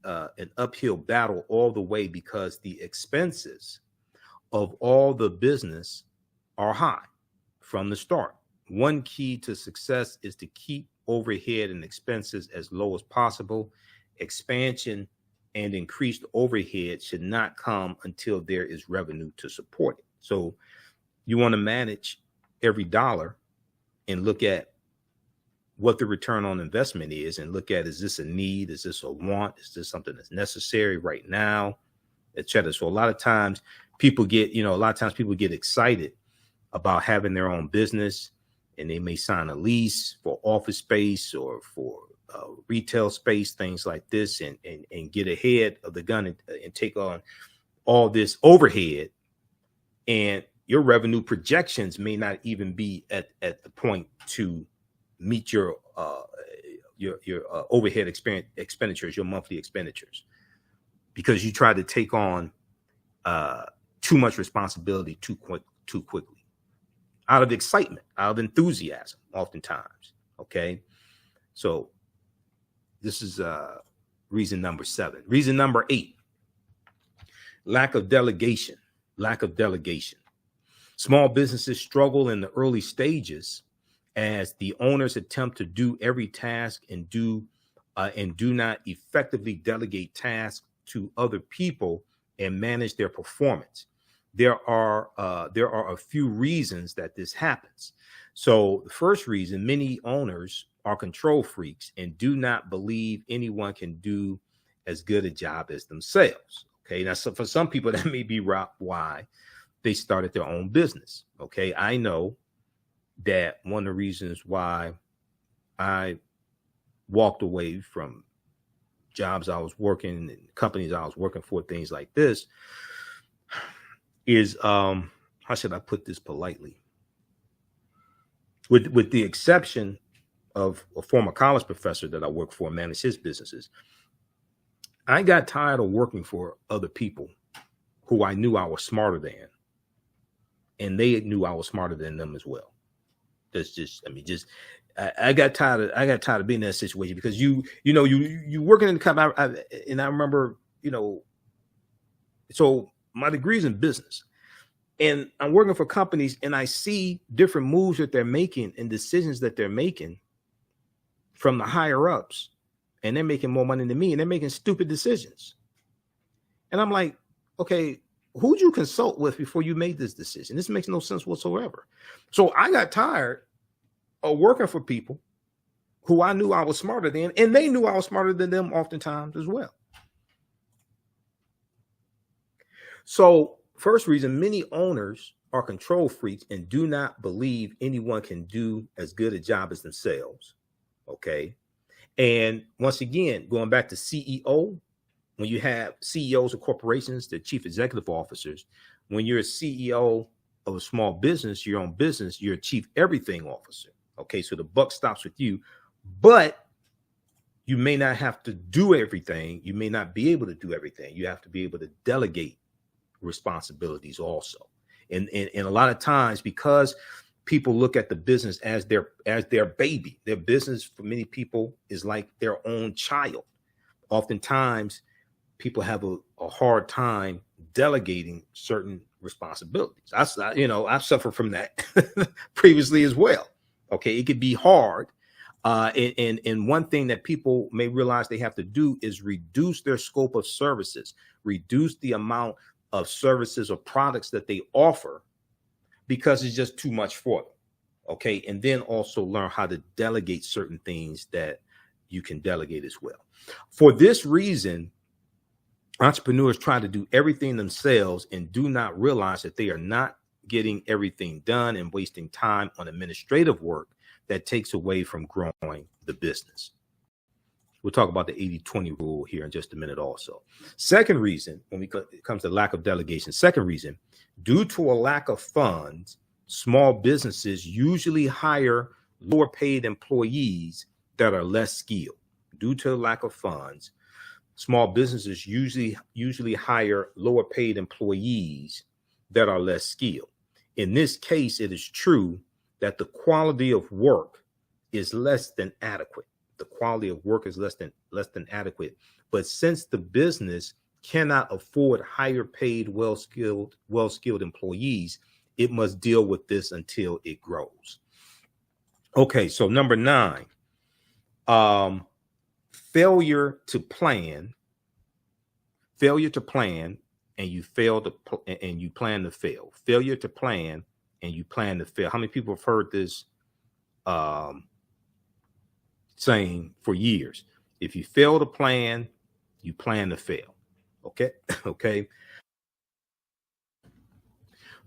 A: an uphill battle all the way because the expenses of all the business are high from the start. One key to success is to keep overhead and expenses as low as possible. Expansion and increased overhead should not come until there is revenue to support it. So you want to manage every dollar and look at what the return on investment is, and look at, is this a need? Is this a want? Is this something that's necessary right now, etc. So a lot of times people get excited about having their own business, and they may sign a lease for office space or for retail space, things like this, and get ahead of the gun and take on all this overhead. And your revenue projections may not even be at the point to meet your overhead expenditures, your monthly expenditures, because you try to take on too much responsibility too quickly, out of excitement, out of enthusiasm, oftentimes. Okay, so this is reason number 7. Reason number 8: lack of delegation. Lack of delegation. Small businesses struggle in the early stages as the owners attempt to do every task and do not effectively delegate tasks to other people and manage their performance. There are a few reasons that this happens. So the first reason: many owners are control freaks and do not believe anyone can do as good a job as themselves. Okay, now so for some people that may be why they started their own business. Okay, I know that one of the reasons why I walked away from jobs I was working and companies I was working for, things like this, is how should I put this politely? With the exception of a former college professor that I worked for and managed his businesses, I got tired of working for other people who I knew I was smarter than, and they knew I was smarter than them as well. I got tired of being in that situation, because you working in the company, and I remember, so my degree's in business, and I'm working for companies, and I see different moves that they're making and decisions that they're making from the higher ups, and they're making more money than me, and they're making stupid decisions. And I'm like, okay, who'd you consult with before you made this decision? This makes no sense whatsoever. So I got tired of working for people who I knew I was smarter than, and they knew I was smarter than them oftentimes as well. So first reason: many owners are control freaks and do not believe anyone can do as good a job as themselves. Okay. And once again, going back to CEO, when you have CEOs of corporations, the chief executive officers, when you're a CEO of a small business, your own business, you're a chief everything officer. Okay, so the buck stops with you, but you may not have to do everything. You may not be able to do everything. You have to be able to delegate responsibilities also. And a lot of times, because people look at the business as their baby, their business for many people is like their own child. Oftentimes, people have a hard time delegating certain responsibilities. I've suffered from that previously as well. Okay, it could be hard. And one thing that people may realize they have to do is reduce their scope of services, reduce the amount of services or products that they offer, because it's just too much for them. Okay, and then also learn how to delegate certain things that you can delegate as well. For this reason, entrepreneurs try to do everything themselves and do not realize that they are not getting everything done and wasting time on administrative work that takes away from growing the business. We'll talk about the 80-20 rule here in just a minute also. Second reason, when it comes to lack of delegation, second reason: due to a lack of funds, small businesses usually hire lower paid employees that are less skilled. Due to a lack of funds, small businesses usually hire lower paid employees that are less skilled. In this case, it is true that the quality of work is less than adequate. The quality of work is less than adequate. But since the business cannot afford higher paid, well-skilled employees, it must deal with this until it grows. Okay, so number 9, failure to plan, and you plan to fail. Failure to plan and you plan to fail. How many people have heard this saying for years? If you fail to plan, you plan to fail. Okay. Okay.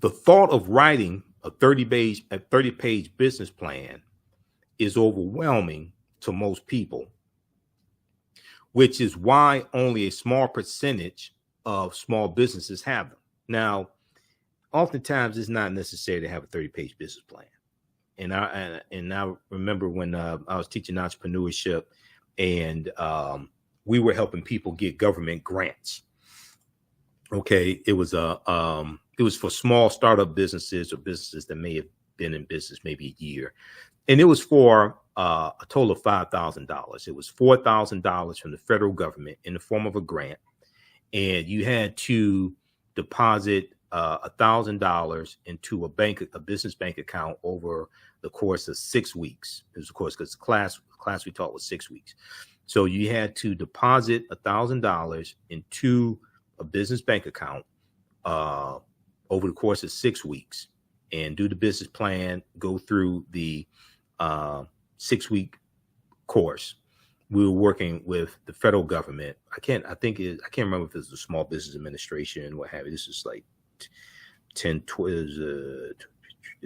A: The thought of writing a 30-page business plan is overwhelming to most people, which is why only a small percentage of small businesses have them. Now, oftentimes it's not necessary to have a 30-page business plan. And I remember when I was teaching entrepreneurship, and we were helping people get government grants. Okay, it was for small startup businesses or businesses that may have been in business maybe a year, and it was for a total of $5,000. It was $4,000 from the federal government in the form of a grant, and you had to deposit $1,000 into a business bank account over the course of 6 weeks. It was, of course, because the class we taught was 6 weeks. So you had to deposit $1,000 into a business bank account over the course of 6 weeks and do the business plan, go through the 6-week course. We were working with the federal government. I can't remember if it was the Small Business Administration, what have you. This is like it's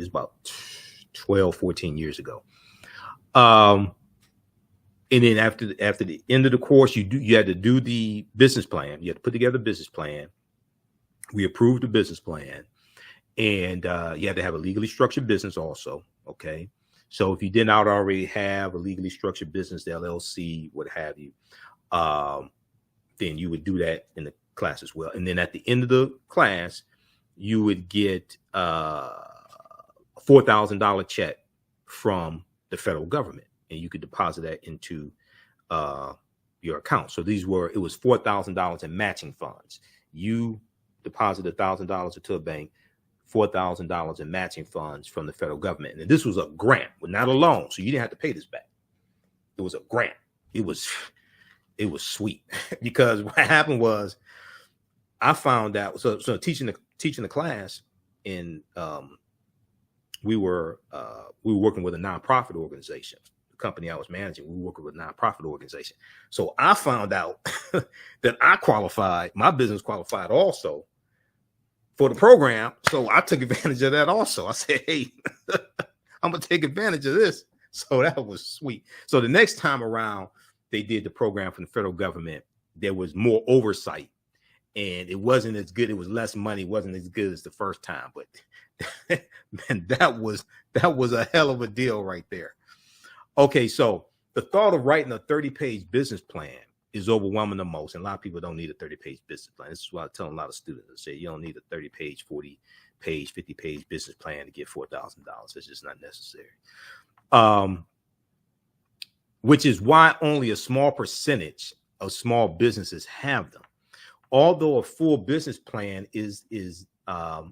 A: about 12, 14 years ago. And then after the end of the course, you had to do the business plan. You had to put together a business plan. We approved the business plan, and you had to have a legally structured business also. Okay. So if you did not already have a legally structured business, the LLC, what have you, then you would do that in the class as well. And then at the end of the class, you would get a $4,000 check from the federal government, and you could deposit that into your account. So it was $4,000 in matching funds. You deposit $1,000 into a bank, $4,000 in matching funds from the federal government. And this was a grant, but not a loan. So you didn't have to pay this back. It was a grant. It was sweet because what happened was I found out. So teaching the class, and we were working with a nonprofit organization. The company I was managing, we were working with a nonprofit organization. So I found out that I qualified. My business qualified also for the program. So I took advantage of that also. I said, hey, I'm going to take advantage of this. So that was sweet. So the next time around, they did the program from the federal government. There was more oversight, and it wasn't as good. It was less money. It wasn't as good as the first time. But man, that was a hell of a deal right there. Okay, so the thought of writing a 30-page business plan is overwhelming the most. And a lot of people don't need a 30-page business plan. This is why I tell a lot of students, I say, you don't need a 30-page, 40-page, 50-page business plan to get $4,000. It's just not necessary. Which is why only a small percentage of small businesses have them. Although a full business plan is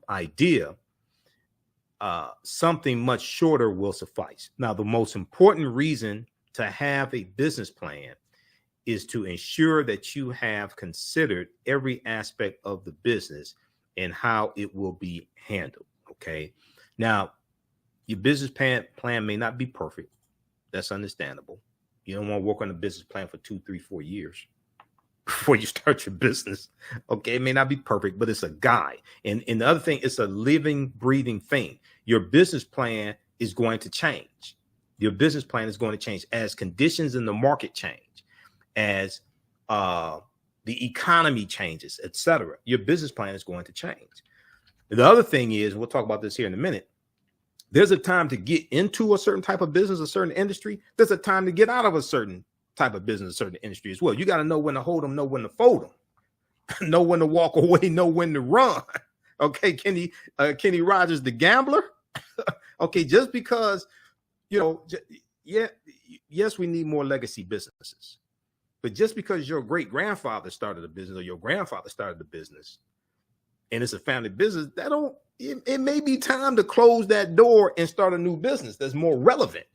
A: ideal, something much shorter will suffice. Now, the most important reason to have a business plan is to ensure that you have considered every aspect of the business and how it will be handled. Okay. Now, your business plan may not be perfect. That's understandable. You don't want to work on a business plan for 2, 3, 4 years before you start your business. Okay. It may not be perfect, but it's a guide. And the other thing, it's a living, breathing thing. Your business plan is going to change. Your business plan is going to change as conditions in the market change, as the economy changes, etc. Your business plan is going to change. The other thing is, we'll talk about this here in a minute, there's a time to get into a certain type of business, a certain industry. There's a time to get out of a certain type of business, a certain industry as well. You got to know when to hold them, know when to fold them, know when to walk away, know when to run. Okay, Kenny Rogers, the gambler. Okay, just because, yes, we need more legacy businesses, but just because your great grandfather started a business or your grandfather started a business, and it's a family business, it may be time to close that door and start a new business that's more relevant.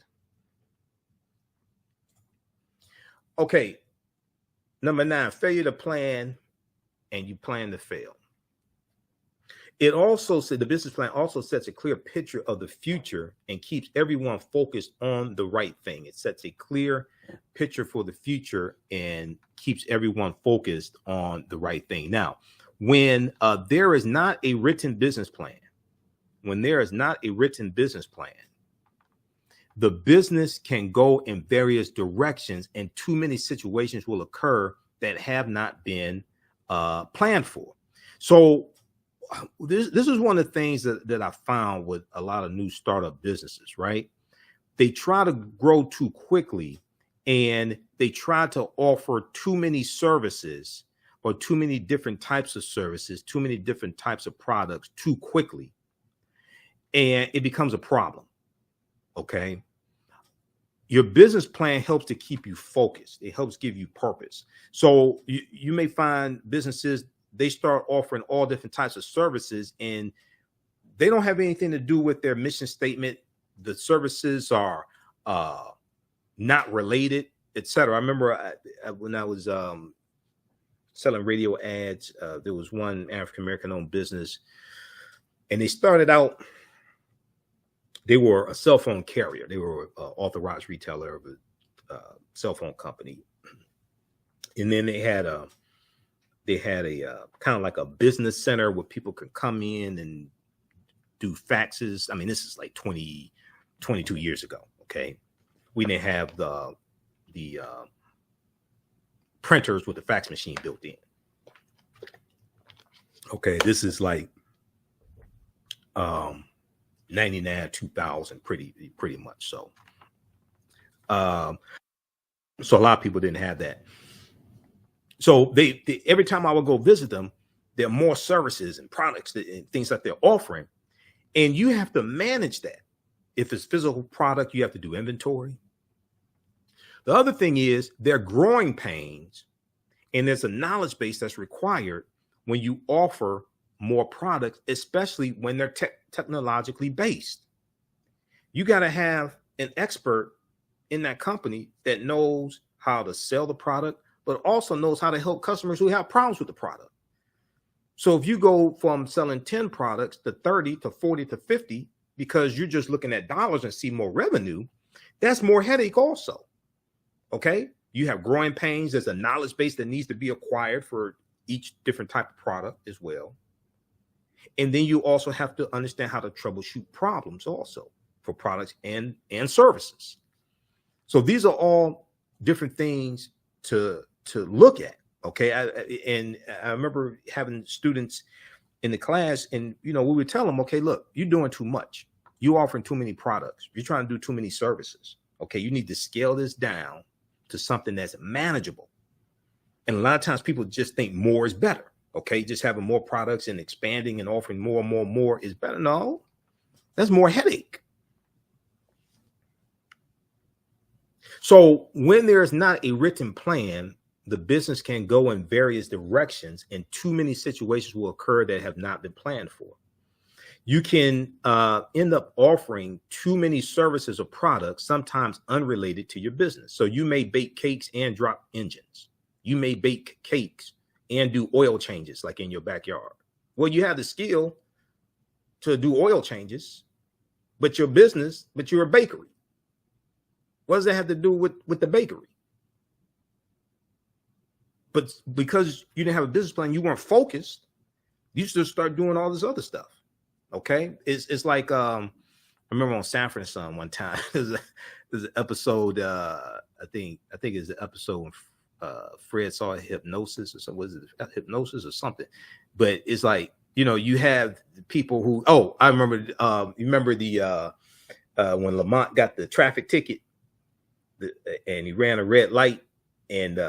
A: Okay, number 9, failure to plan, and you plan to fail. It also said the business plan also sets a clear picture of the future and keeps everyone focused on the right thing. It sets a clear picture for the future and keeps everyone focused on the right thing. Now, when there is not a written business plan, the business can go in various directions, and too many situations will occur that have not been planned for. So this is one of the things that I found with a lot of new startup businesses, right? They try to grow too quickly, and they try to offer too many services or too many different types of services, too many different types of products too quickly. And it becomes a problem. Okay. Your business plan helps to keep you focused. It helps give you purpose. So you may find businesses, they start offering all different types of services, and they don't have anything to do with their mission statement. The services are not related, etc. I remember when I was selling radio ads, there was one African-American owned business, and they started out, they were a cell phone carrier. They were an authorized retailer of a cell phone company. And then they had a kind of like a business center where people could come in and do faxes. I mean, this is like 22 years ago. Okay. We didn't have the printers with the fax machine built in. Okay. This is like 99, 2000, pretty much. So a lot of people didn't have that. So they every time I would go visit them, there are more services and products and things that they're offering, and you have to manage that. If it's physical product, you have to do inventory. The other thing is they're growing pains, and there's a knowledge base that's required when you offer more products, especially when they're technologically based. You got to have an expert in that company that knows how to sell the product, but also knows how to help customers who have problems with the product. So if you go from selling 10 products to 30 to 40 to 50, because you're just looking at dollars and see more revenue, that's more headache also. Okay. You have growing pains. There's a knowledge base that needs to be acquired for each different type of product as well. And then you also have to understand how to troubleshoot problems also for products and services. So these are all different things to look at. Okay. I remember having students in the class, and we would tell them, okay, look, you're doing too much. You're offering too many products. You're trying to do too many services. Okay. You need to scale this down to something that's manageable. And a lot of times people just think more is better. Okay. Just having more products and expanding and offering more and more is better. No, that's more headache. So when there's not a written plan, the business can go in various directions, and too many situations will occur that have not been planned for. You can end up offering too many services or products, sometimes unrelated to your business. So you may bake cakes and drop engines. You may bake cakes and do oil changes like in your backyard. Well, you have the skill to do oil changes, but you're a bakery. What does that have to do with the bakery? But because you didn't have a business plan, you weren't focused, you just start doing all this other stuff. Okay. It's like, I remember on Sanford and Son one time, there's an episode, I think it's the episode when Fred saw hypnosis or something. Was it hypnosis or something? But it's like, you have people who, I remember, you remember when Lamont got the traffic ticket and he ran a red light And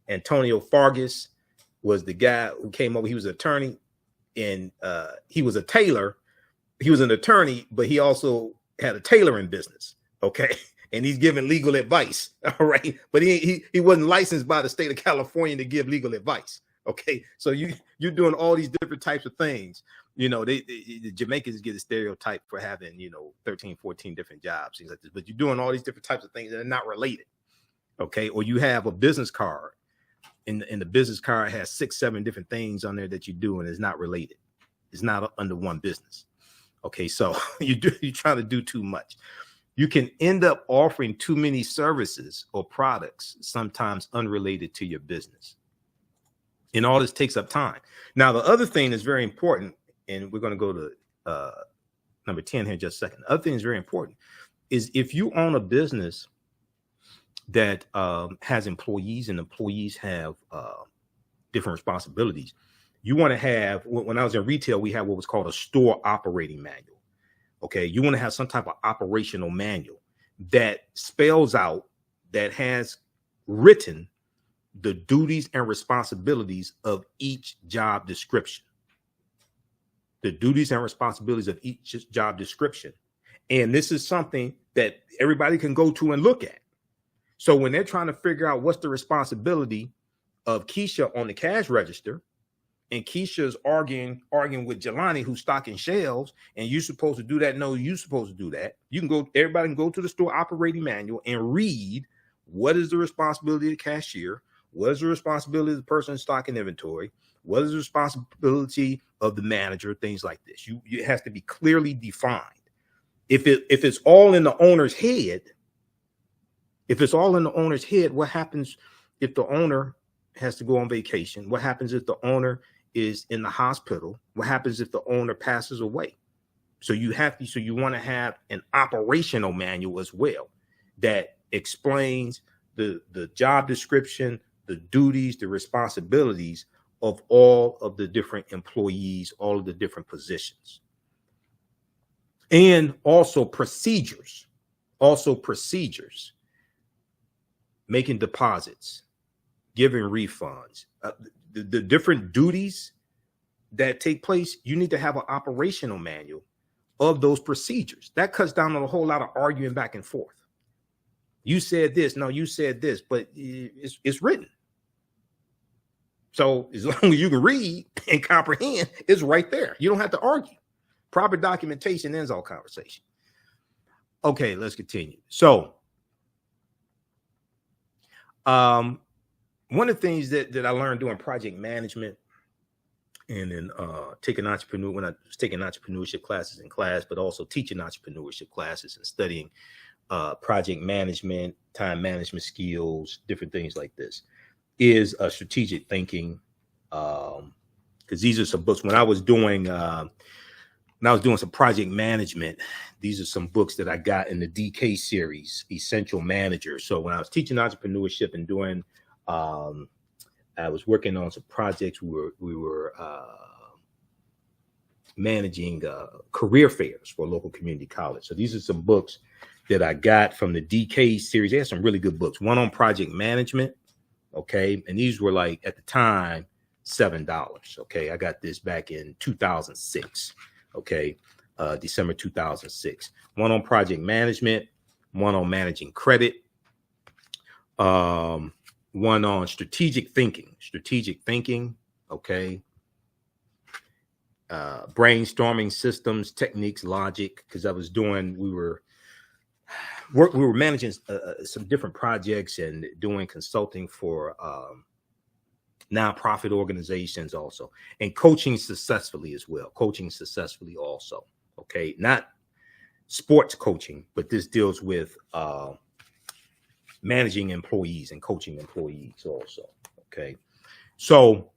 A: Antonio Fargas was the guy who came over. He was an attorney, and he was a tailor. He was an attorney, but he also had a tailoring business. Okay. And he's giving legal advice. All right. But he wasn't licensed by the state of California to give legal advice. Okay. So you're doing all these different types of things. You know, the Jamaicans get a stereotype for having, 13, 14 different jobs, things like this. But you're doing all these different types of things that are not related. Okay. Or you have a business card, and the business card has 6, 7 different things on there that you do, and it's not related. It's not under one business. Okay. So you're trying to do too much. You can end up offering too many services or products, sometimes unrelated to your business. And all this takes up time. Now, the other thing that's very important, and we're going to go to number 10 here in just a second. The other thing that's very important is if you own a business that has employees, and employees have different responsibilities, you want to have, when I was in retail, we had what was called a store operating manual. Okay, you want to have some type of operational manual that spells out, that has written the duties and responsibilities of each job description. The duties and responsibilities of each job description. And this is something that everybody can go to and look at. So when they're trying to figure out what's the responsibility of Keisha on the cash register, and Keisha's arguing with Jelani, who's stocking shelves, and you're supposed to do that. No, you're supposed to do that. You can go, everybody can go to the store operating manual and read what is the responsibility of the cashier, what is the responsibility of the person stocking inventory, what is the responsibility of the manager, things like this. It has to be clearly defined. If it's all in the owner's head, what happens if the owner has to go on vacation? What happens if the owner is in the hospital? What happens if the owner passes away? So you want to have an operational manual as well that explains the job description, the duties, the responsibilities of all of the different employees, all of the different positions. And also procedures, making deposits, giving refunds, the different duties that take place. You need to have an operational manual of those procedures. That cuts down on a whole lot of arguing back and forth. You said this, no, you said this, but it's written. So as long as you can read and comprehend, it's right there. You don't have to argue. Proper documentation ends all conversation. Okay, let's continue. So, one of the things that I learned doing project management, and then when I was taking entrepreneurship classes in class, but also teaching entrepreneurship classes and studying project management, time management skills, different things like this, is strategic thinking. Because these are some books. When I was doing some project management, these are some books that I got in the DK series, Essential Manager. So when I was teaching entrepreneurship and doing I was working on some projects. We were managing career fairs for a local community college. So these are some books that I got from the DK series. They had some really good books. One on project management. Okay. And these were like, at the time, $7. Okay. I got this back in 2006. Okay. December 2006. One on project management, one on managing credit, one on strategic thinking. Okay. Brainstorming systems, techniques, logic. Because we were managing some different projects and doing consulting for nonprofit organizations also, and coaching successfully as well. Also. Okay. Not sports coaching, but this deals with managing employees and coaching employees also. Okay. So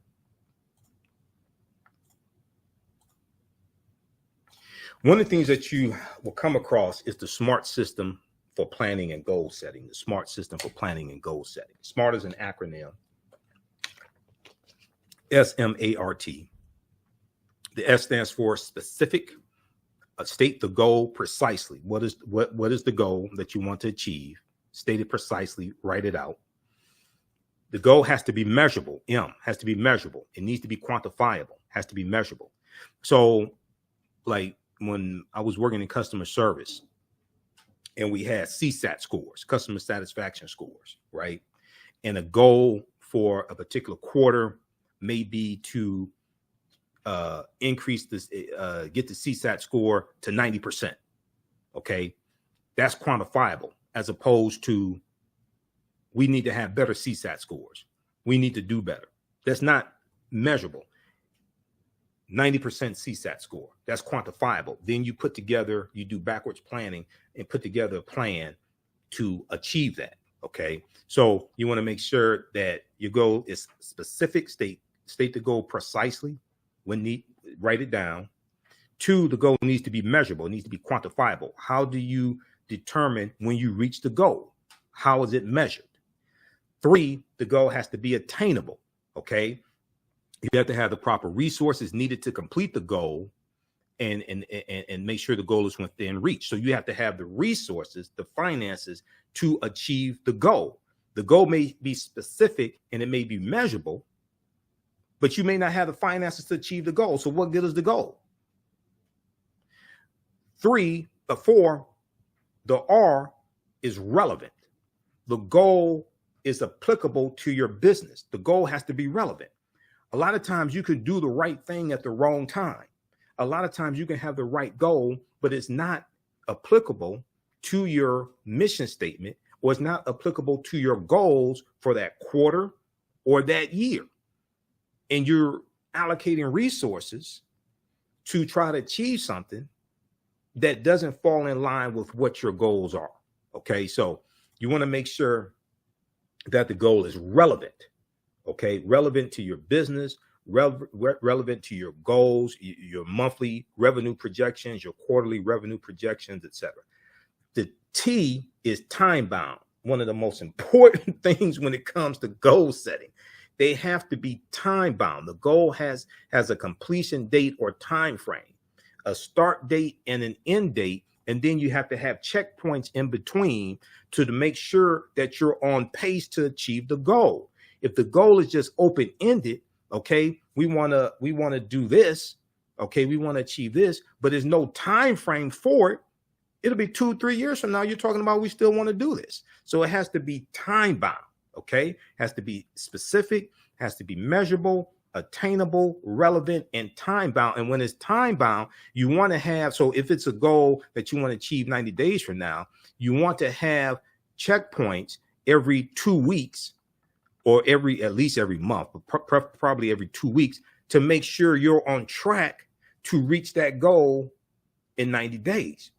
A: one of the things that you will come across is the SMART system for planning and goal setting. The SMART system for planning and goal setting. SMART is an acronym. SMART. The S stands for specific. State the goal precisely. What is the goal that you want to achieve? State it precisely. Write it out. The goal has to be measurable. M has to be measurable. It needs to be quantifiable, has to be measurable. So like when I was working in customer service and we had CSAT scores, customer satisfaction scores, right? And a goal for a particular quarter may be to increase this, get the CSAT score to 90%. Okay. That's quantifiable, as opposed to we need to have better CSAT scores. We need to do better. That's not measurable. 90% CSAT score, that's quantifiable. Then you put together, you do backwards planning and put together a plan to achieve that. Okay. So you want to make sure that your goal is specific, state the goal precisely when need, write it down. 2, the goal needs to be measurable. It needs to be quantifiable. How do you determine when you reach the goal? How is it measured? 3, the goal has to be attainable. Okay. You have to have the proper resources needed to complete the goal and make sure the goal is within reach. So you have to have the resources, the finances to achieve the goal. The goal may be specific and it may be measurable, but you may not have the finances to achieve the goal. So what good is the goal? 4, the R is relevant. The goal is applicable to your business. The goal has to be relevant. A lot of times you could do the right thing at the wrong time. A lot of times you can have the right goal, but it's not applicable to your mission statement, or it's not applicable to your goals for that quarter or that year. And you're allocating resources to try to achieve something that doesn't fall in line with what your goals are. Okay, so you want to make sure that the goal is relevant. Okay, relevant to your business, relevant to your goals, your monthly revenue projections, your quarterly revenue projections, etc. The T is time bound. One of the most important things when it comes to goal setting. They have to be time bound. The goal has a completion date or time frame, a start date and an end date, and then you have to have checkpoints in between to make sure that you're on pace to achieve the goal. If the goal is just open-ended, okay, we want to do this, okay, we want to achieve this, but there's no time frame for it. It'll be 2-3 years from now. You're talking about we still want to do this. So it has to be time bound, okay? Has to be specific, has to be measurable, attainable, relevant, and time bound. And when it's time bound, you want to have, so if it's a goal that you want to achieve 90 days from now, you want to have checkpoints every 2 weeks, or at least every month, but probably every 2 weeks, to make sure you're on track to reach that goal in 90 days.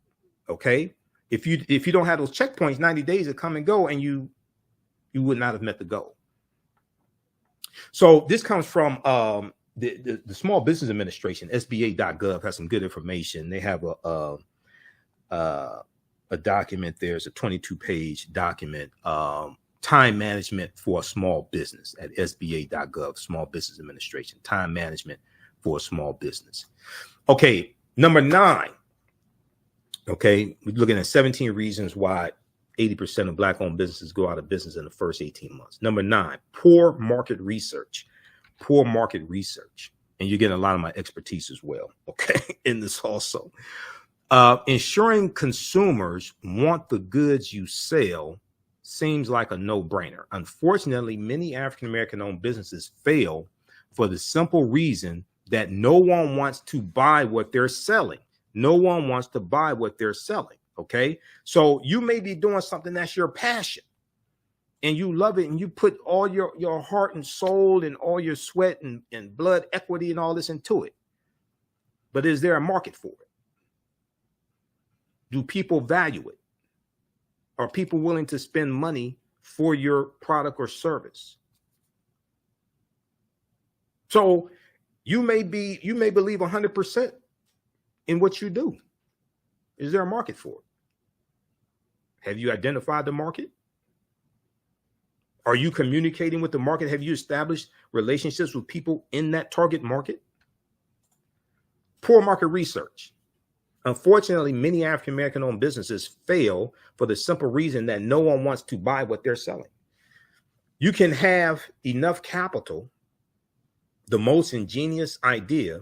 A: Okay. If you don't have those checkpoints, 90 days will come and go, and you would not have met the goal. So this comes from the Small Business Administration. SBA.gov has some good information. They have a document. There's a 22-page document, time management for a small business, at SBA.gov, Small Business Administration, time management for a small business. Okay, number 9. Okay, we're looking at 17 reasons why 80% of Black-owned businesses go out of business in the first 18 months. Number 9, poor market research. Poor market research. And you're getting a lot of my expertise as well, okay, in this also. Ensuring consumers want the goods you sell seems like a no-brainer. Unfortunately, many African-American owned businesses fail for the simple reason that no one wants to buy what they're selling. No one wants to buy what they're selling. Okay. So you may be doing something that's your passion and you love it, and you put all your heart and soul and all your sweat and blood equity and all this into it. But is there a market for it? Do people value it? Are people willing to spend money for your product or service? So you may believe 100% in what you do. Is there a market for it? Have you identified the market? Are you communicating with the market? Have you established relationships with people in that target market? Poor market research. Unfortunately, many African-American owned businesses fail for the simple reason that no one wants to buy what they're selling. You can have enough capital, the most ingenious idea,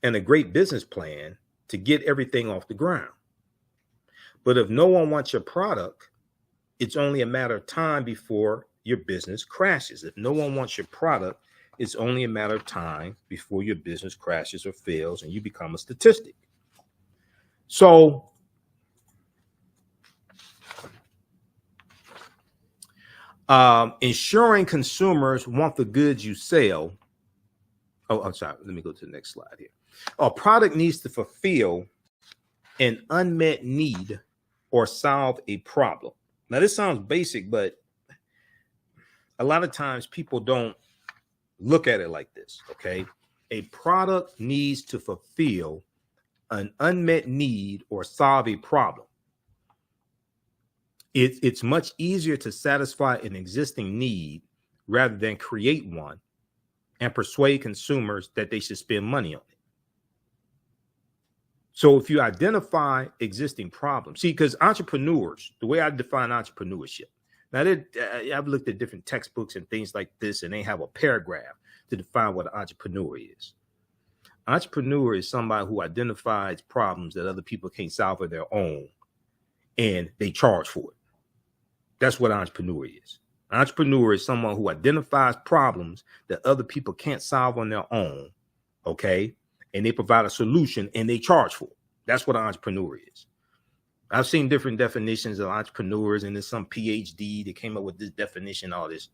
A: and a great business plan to get everything off the ground. But if no one wants your product, it's only a matter of time before your business crashes. If no one wants your product, it's only a matter of time before your business crashes or fails and you become a statistic. So ensuring consumers want the goods you sell. Oh, I'm sorry. Let me go to the next slide here. A product needs to fulfill an unmet need or solve a problem. Now, this sounds basic, but a lot of times people don't look at it like this, okay? A product needs to fulfill an unmet need or solve a problem. It's much easier to satisfy an existing need rather than create one and persuade consumers that they should spend money on it. So if you identify existing problems, see, because entrepreneurs, the way I define entrepreneurship, now I've looked at different textbooks and things like this, and they have a paragraph to define what an entrepreneur is. Entrepreneur is somebody who identifies problems that other people can't solve on their own, and they charge for it. That's what an entrepreneur is. An entrepreneur is someone who identifies problems that other people can't solve on their own, okay? And they provide a solution and they charge for it. That's what an entrepreneur is. I've seen different definitions of entrepreneurs, and there's some PhD that came up with this definition, all this.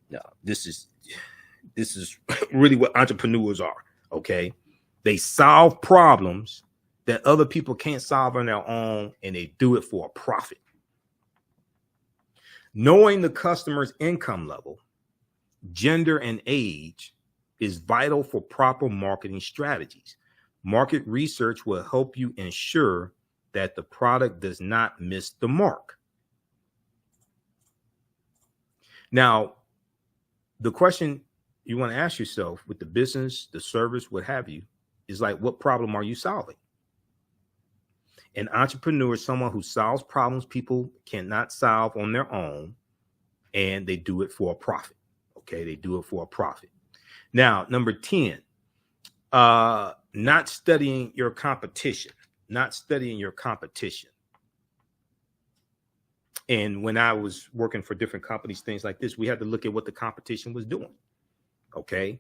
A: No, this is really what entrepreneurs are, okay? They solve problems that other people can't solve on their own, and they do it for a profit. Knowing the customer's income level, gender, and age is vital for proper marketing strategies. Market research will help you ensure that the product does not miss the mark. Now, the question you want to ask yourself with the business, the service, what have you, is like, what problem are you solving? An entrepreneur is someone who solves problems people cannot solve on their own, and they do it for a profit. Okay, they do it for a profit. Now, number 10, not studying your competition. Not studying your competition. And when I was working for different companies, things like this, we had to look at what the competition was doing. Okay.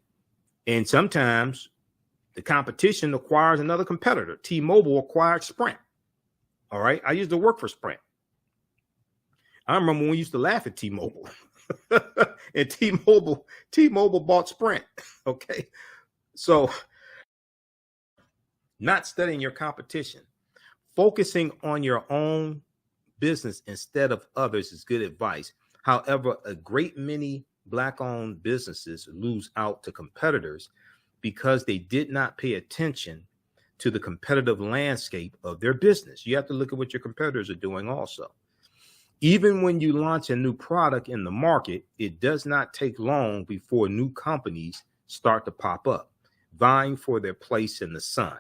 A: And sometimes the competition acquires another competitor. T-Mobile acquired Sprint. All right. I used to work for Sprint. I remember when we used to laugh at T-Mobile. And T-Mobile bought Sprint. Okay. So not studying your competition, focusing on your own business instead of others is good advice. However, a great many Black-owned businesses lose out to competitors because they did not pay attention to the competitive landscape of their business. You have to look at what your competitors are doing also. Even when you launch a new product in the market, it does not take long before new companies start to pop up, vying for their place in the sun.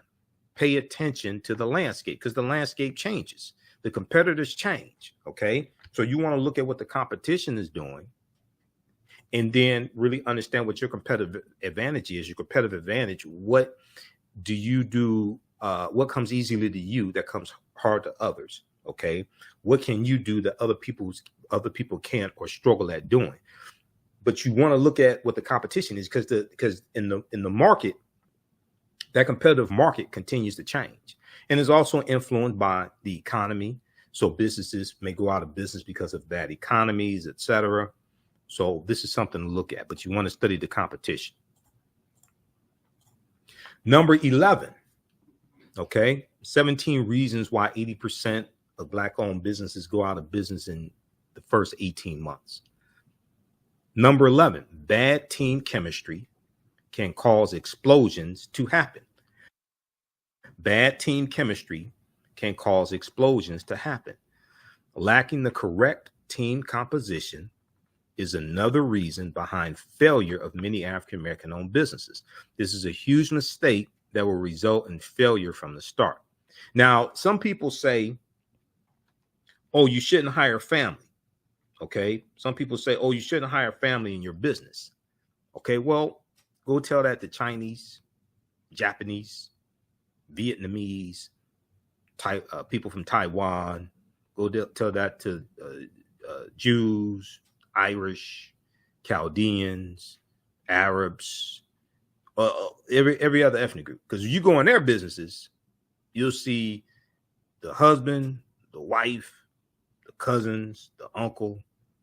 A: Pay attention to the landscape because the landscape changes. The competitors change, okay? So you want to look at what the competition is doing and then really understand what your competitive advantage is. Your competitive advantage, what do you do? What comes easily to you that comes hard to others, okay? What can you do that other people can't or struggle at doing? But you want to look at what the competition is because in the market, that competitive market continues to change and is also influenced by the economy. So businesses may go out of business because of bad economies, etc. So this is something to look at, but you want to study the competition. Number 11, okay, 17 reasons why 80% of Black-owned businesses go out of business in the first 18 months. Number 11, bad team chemistry can cause explosions to happen. Bad team chemistry can cause explosions to happen. Lacking the correct team composition is another reason behind failure of many African-American owned businesses. This is a huge mistake that will result in failure from the start. Now, some people say, oh, you shouldn't hire family. Okay. Some people say, oh, you shouldn't hire family in your business. Okay. Well, go tell that to Chinese, Japanese, Vietnamese, people from Taiwan. Go tell that to Jews, Irish, Chaldeans, Arabs, every other ethnic group. Because you go in their businesses, you'll see the husband, the wife, the cousins, the uncle,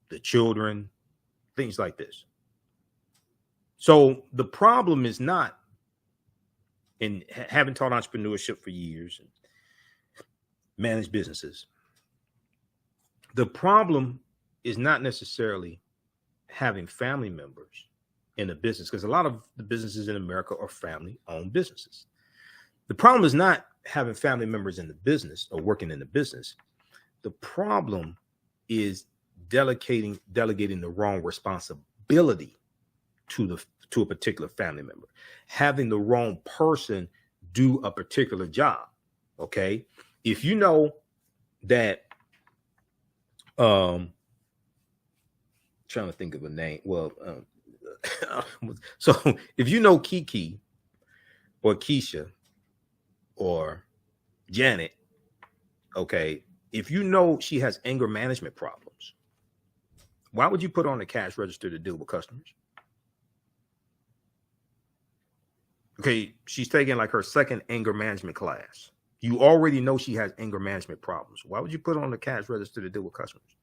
A: the children, things like this. So the problem is not in having taught entrepreneurship for years and managed businesses. The problem is not necessarily having family members in a business, because a lot of the businesses in America are family-owned businesses. The problem is not having family members in the business or working in the business. The problem is delegating the wrong responsibility to a particular family member, having the wrong person do a particular job. Okay, if you know that, trying to think of a name. Well, so if you know Kiki or Keisha or Janet, okay, if you know she has anger management problems, why would you put on the cash register to deal with customers? Okay, she's taking like her second anger management class. You already know she has anger management problems. Why would you put her on the cash register to deal with customers?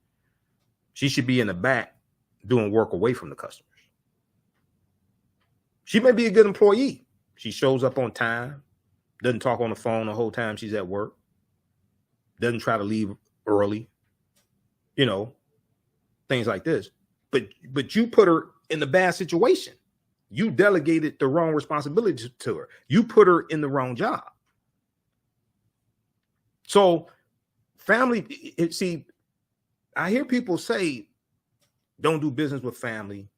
A: She should be in the back doing work away from the customers. She may be a good employee. She shows up on time, doesn't talk on the phone the whole time she's at work, doesn't try to leave early, things like this. But you put her in the bad situation. You delegated the wrong responsibility to her. You put her in the wrong job. So family, see, I hear people say, don't do business with family.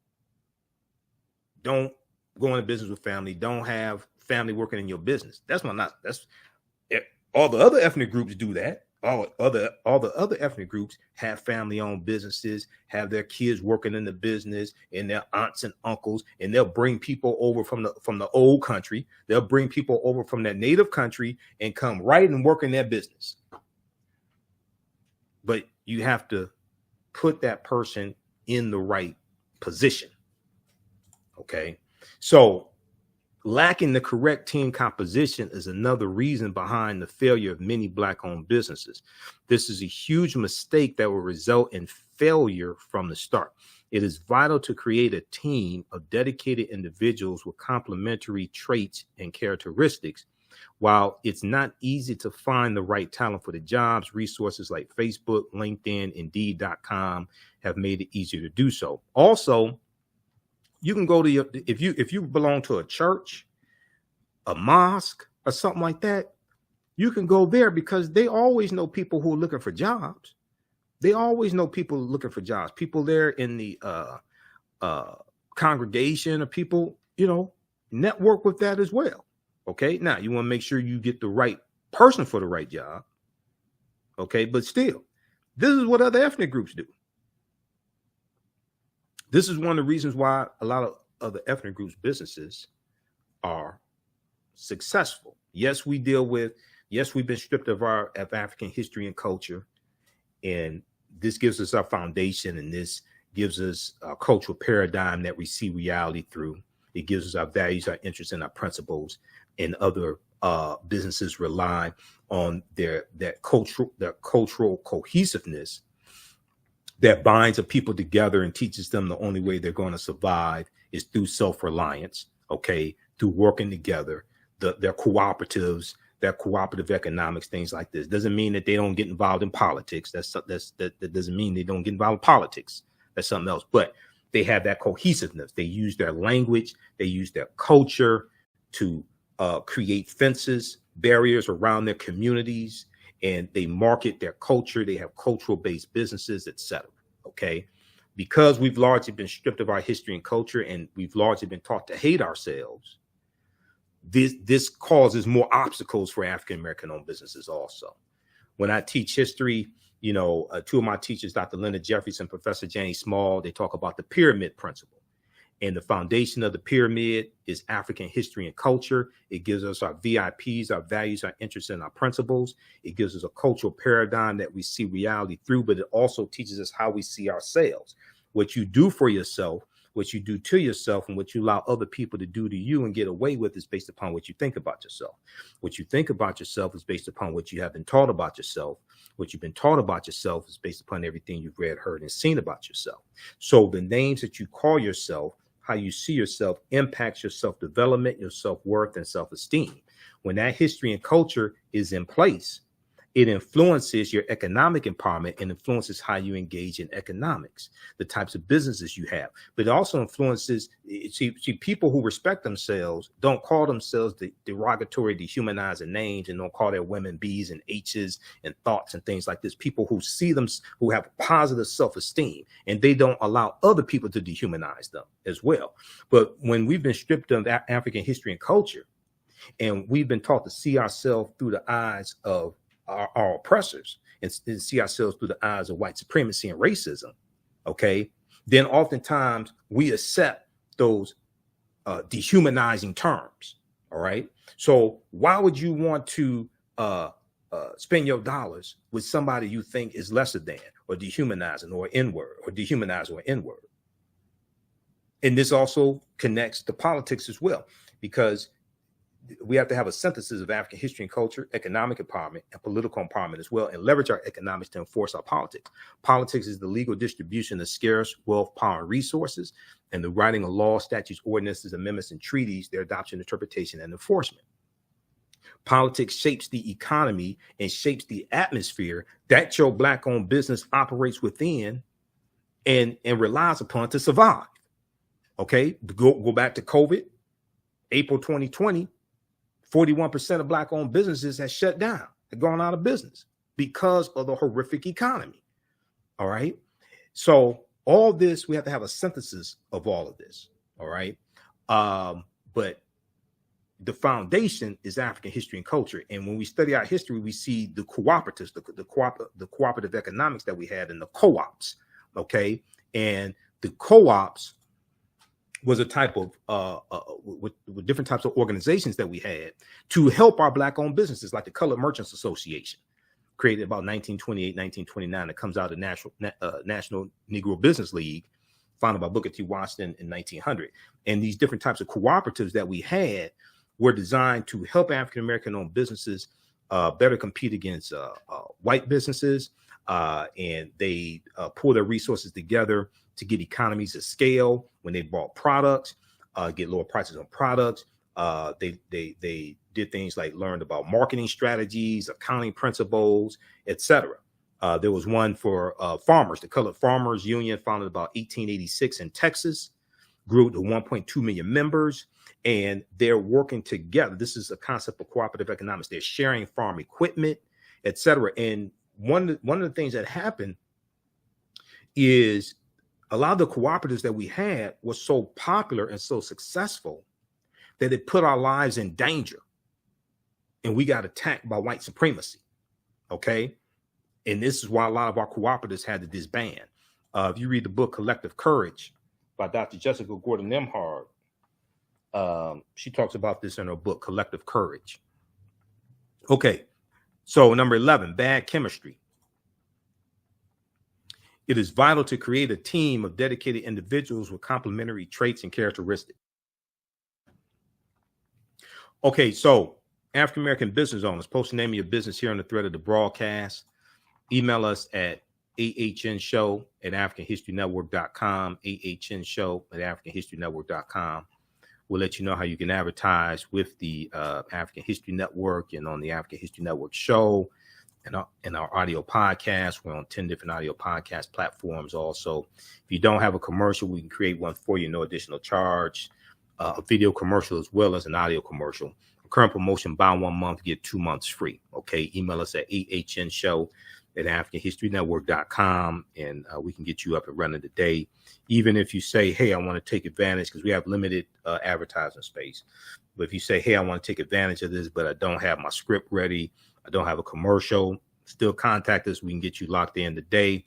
A: Don't go into business with family. Don't have family working in your business. That's all the other ethnic groups do that. All the other ethnic groups have family-owned businesses, have their kids working in the business, and their aunts and uncles, and they'll bring people over from the old country. They'll bring people over from their native country and come right and work in their business. But you have to put that person in the right position. Okay, so lacking the correct team composition is another reason behind the failure of many Black-owned businesses. This is a huge mistake that will result in failure from the start. It is vital to create a team of dedicated individuals with complementary traits and characteristics. While it's not easy to find the right talent for the jobs, resources like Facebook, LinkedIn, Indeed.com have made it easier to do so. Also, you can go to if you belong to a church, a mosque, or something like that, you can go there because they always know people who are looking for jobs. They always know people looking for jobs. People there in the congregation, or people, network with that as well. Okay, now you want to make sure you get the right person for the right job. Okay, but still, this is what other ethnic groups do. This is one of the reasons why a lot of other ethnic groups' businesses are successful. Yes, we've been stripped of our African history and culture, and this gives us our foundation, and this gives us a cultural paradigm that we see reality through. It gives us our values, our interests, and our principles. And other businesses rely on their cultural cohesiveness that binds a people together and teaches them the only way they're going to survive is through self-reliance, okay, through working together, their cooperatives, their cooperative economics, things like this. Doesn't mean that they don't get involved in politics. That doesn't mean they don't get involved in politics. That's something else. But they have that cohesiveness. They use their language. They use their culture to create fences, barriers around their communities, and they market their culture. They have cultural-based businesses, etc. Okay, because we've largely been stripped of our history and culture, and we've largely been taught to hate ourselves. This causes more obstacles for African American-owned businesses. Also, when I teach history, Two of my teachers, Dr. Leonard Jeffries and Professor James Small, they talk about the pyramid principle. And the foundation of the pyramid is African history and culture. It gives us our VIPs, our values, our interests, and our principles. It gives us a cultural paradigm that we see reality through, but it also teaches us how we see ourselves. What you do for yourself, what you do to yourself, and what you allow other people to do to you and get away with is based upon what you think about yourself. What you think about yourself is based upon what you have been taught about yourself. What you've been taught about yourself is based upon everything you've read, heard, and seen about yourself. So the names that you call yourself, how you see yourself, impacts your self-development, your self-worth, and self-esteem. When that history and culture is in place, it influences your economic empowerment and influences how you engage in economics, the types of businesses you have. But it also influences, see people who respect themselves don't call themselves the derogatory, dehumanizing names, and don't call their women B's and H's and thoughts and things like this. People who see them, who have positive self-esteem, and they don't allow other people to dehumanize them as well. But when we've been stripped of African history and culture, and we've been taught to see ourselves through the eyes of our oppressors and see ourselves through the eyes of white supremacy and racism, okay, then oftentimes we accept those dehumanizing terms, all right? So why would you want to spend your dollars with somebody you think is lesser than or dehumanizing or N-word or dehumanize or N-word? And this also connects to politics as well, because we have to have a synthesis of African history and culture, economic empowerment, and political empowerment as well, and leverage our economics to enforce our politics. Politics is the legal distribution of scarce wealth, power, and resources, and the writing of laws, statutes, ordinances, amendments, and treaties, their adoption, interpretation, and enforcement. Politics shapes the economy and shapes the atmosphere that your Black-owned business operates within and relies upon to survive. Okay, go back to COVID, April 2020. 41% of Black-owned businesses have shut down, have gone out of business because of the horrific economy. All right. So all this, we have to have a synthesis of all of this. All right. But the foundation is African history and culture. And when we study our history, we see the cooperatives, the cooperative economics that we had, and the co-ops. Okay. And the co-ops was a type of with different types of organizations that we had to help our Black-owned businesses, like the Colored Merchants Association, created about 1928, 1929. That comes out of National Negro Business League, founded by Booker T. Washington in 1900. And these different types of cooperatives that we had were designed to help African-American-owned businesses better compete against white businesses, and they pull their resources together to get economies of scale when they bought products, get lower prices on products. They did things like learned about marketing strategies, accounting principles, etc. There was one for farmers, the Colored Farmers Union, founded about 1886 in Texas, grew to 1.2 million members, and they're working together. This is a concept of cooperative economics. They're sharing farm equipment, etc. And one of the things that happened is a lot of the cooperatives that we had was so popular and so successful that it put our lives in danger. And we got attacked by white supremacy. Okay. And this is why a lot of our cooperatives had to disband. If you read the book Collective Courage by Dr. Jessica Gordon Nemhard, she talks about this in her book, Collective Courage. Okay. So number 11, bad chemistry. It is vital to create a team of dedicated individuals with complementary traits and characteristics. Okay, so African American business owners, post the name of your business here on the thread of the broadcast. Email us at ahnshow@africanhistorynetwork.com, ahnshow@africanhistorynetwork.com. We'll let you know how you can advertise with the African History Network and on the African History Network show. And our audio podcast. We're on 10 different audio podcast platforms also. If you don't have a commercial, we can create one for you, no additional charge. A video commercial as well as an audio commercial. Current promotion, buy 1 month, get 2 months free. Okay, email us at ahnshow@africanhistorynetwork.com, and we can get you up and running today. Even if you say, hey, I want to take advantage, because we have limited advertising space. But if you say, hey, I want to take advantage of this, but I don't have my script ready, I don't have a commercial, Still contact us. We can get you locked in today,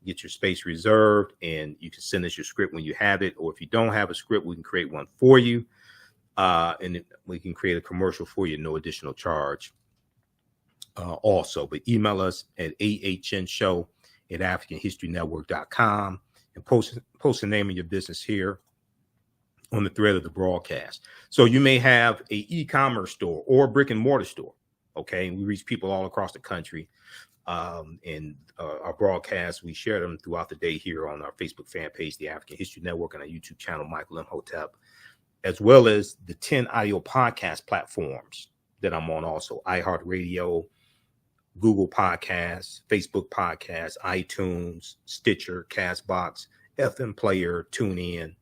A: get your space reserved, and you can send us your script when you have it. Or if you don't have a script, we can create one for you. And we can create a commercial for you, no additional charge also. But email us at ahnshow@africanhistorynetwork.com and post the name of your business here on the thread of the broadcast. So you may have a e-commerce store or a brick and mortar store. Okay. And we reach people all across the country. And our broadcasts, we share them throughout the day here on our Facebook fan page, the African History Network, and our YouTube channel, Michael Imhotep, as well as the 10 audio podcast platforms that I'm on also: iHeartRadio, Google Podcasts, Facebook Podcasts, iTunes, Stitcher, Castbox, FM Player, TuneIn.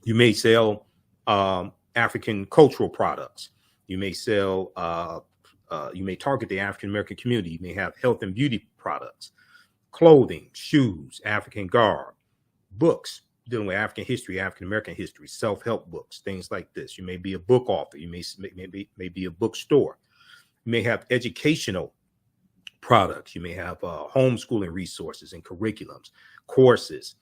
A: You may sell African cultural products. You may sell, you may target the African American community. You may have health and beauty products, clothing, shoes, African garb, books dealing with African history, African American history, self-help books, things like this. You may be a book author. You may be a bookstore. You may have educational products. You may have homeschooling resources and curriculums, courses,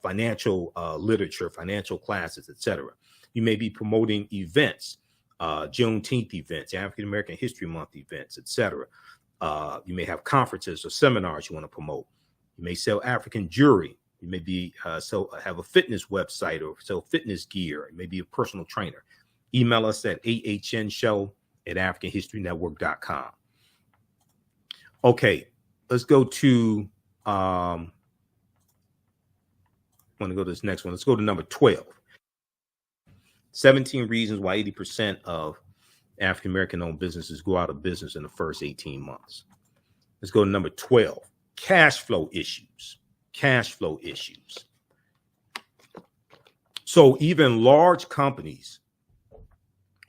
A: financial literature, financial classes, etc. You may be promoting events, Juneteenth events, African American History Month events, etc. You may have conferences or seminars you want to promote. You may sell African jewelry. You may be have a fitness website or sell fitness gear. You may be a personal trainer. Email us at ahnshow@africanhistorynetwork.com. Okay, let's go to I want to go to this next one. Let's go to number 12. 17 reasons why 80% of African American owned businesses go out of business in the first 18 months. Let's go to number 12. Cash flow issues. Cash flow issues. So even large companies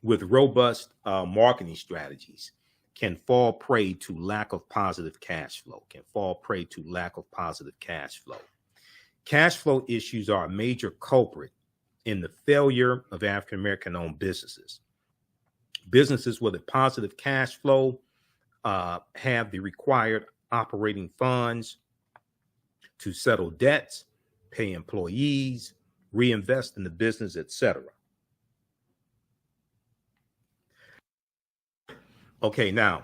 A: with robust marketing strategies can fall prey to lack of positive cash flow, Cash flow issues are a major culprit in the failure of African American owned businesses. Businesses with a positive cash flow have the required operating funds to settle debts, pay employees, reinvest in the business, etc. Okay, now,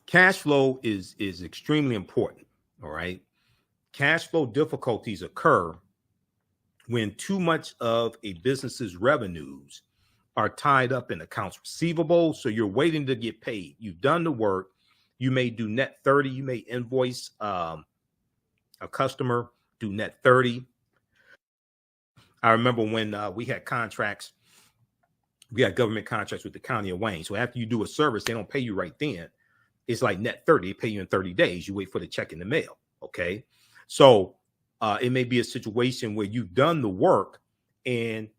A: cash flow is extremely important, all right? Cash flow difficulties occur when too much of a business's revenues are tied up in accounts receivable, so you're waiting to get paid. You've done the work. You may do net 30. You may invoice a customer, do net 30. I remember when we had contracts, we had government contracts with the county of Wayne. So after you do a service, they don't pay you right then. It's like net 30. They pay you in 30 days. You wait for the check in the mail. Okay. So it may be a situation where you've done the work and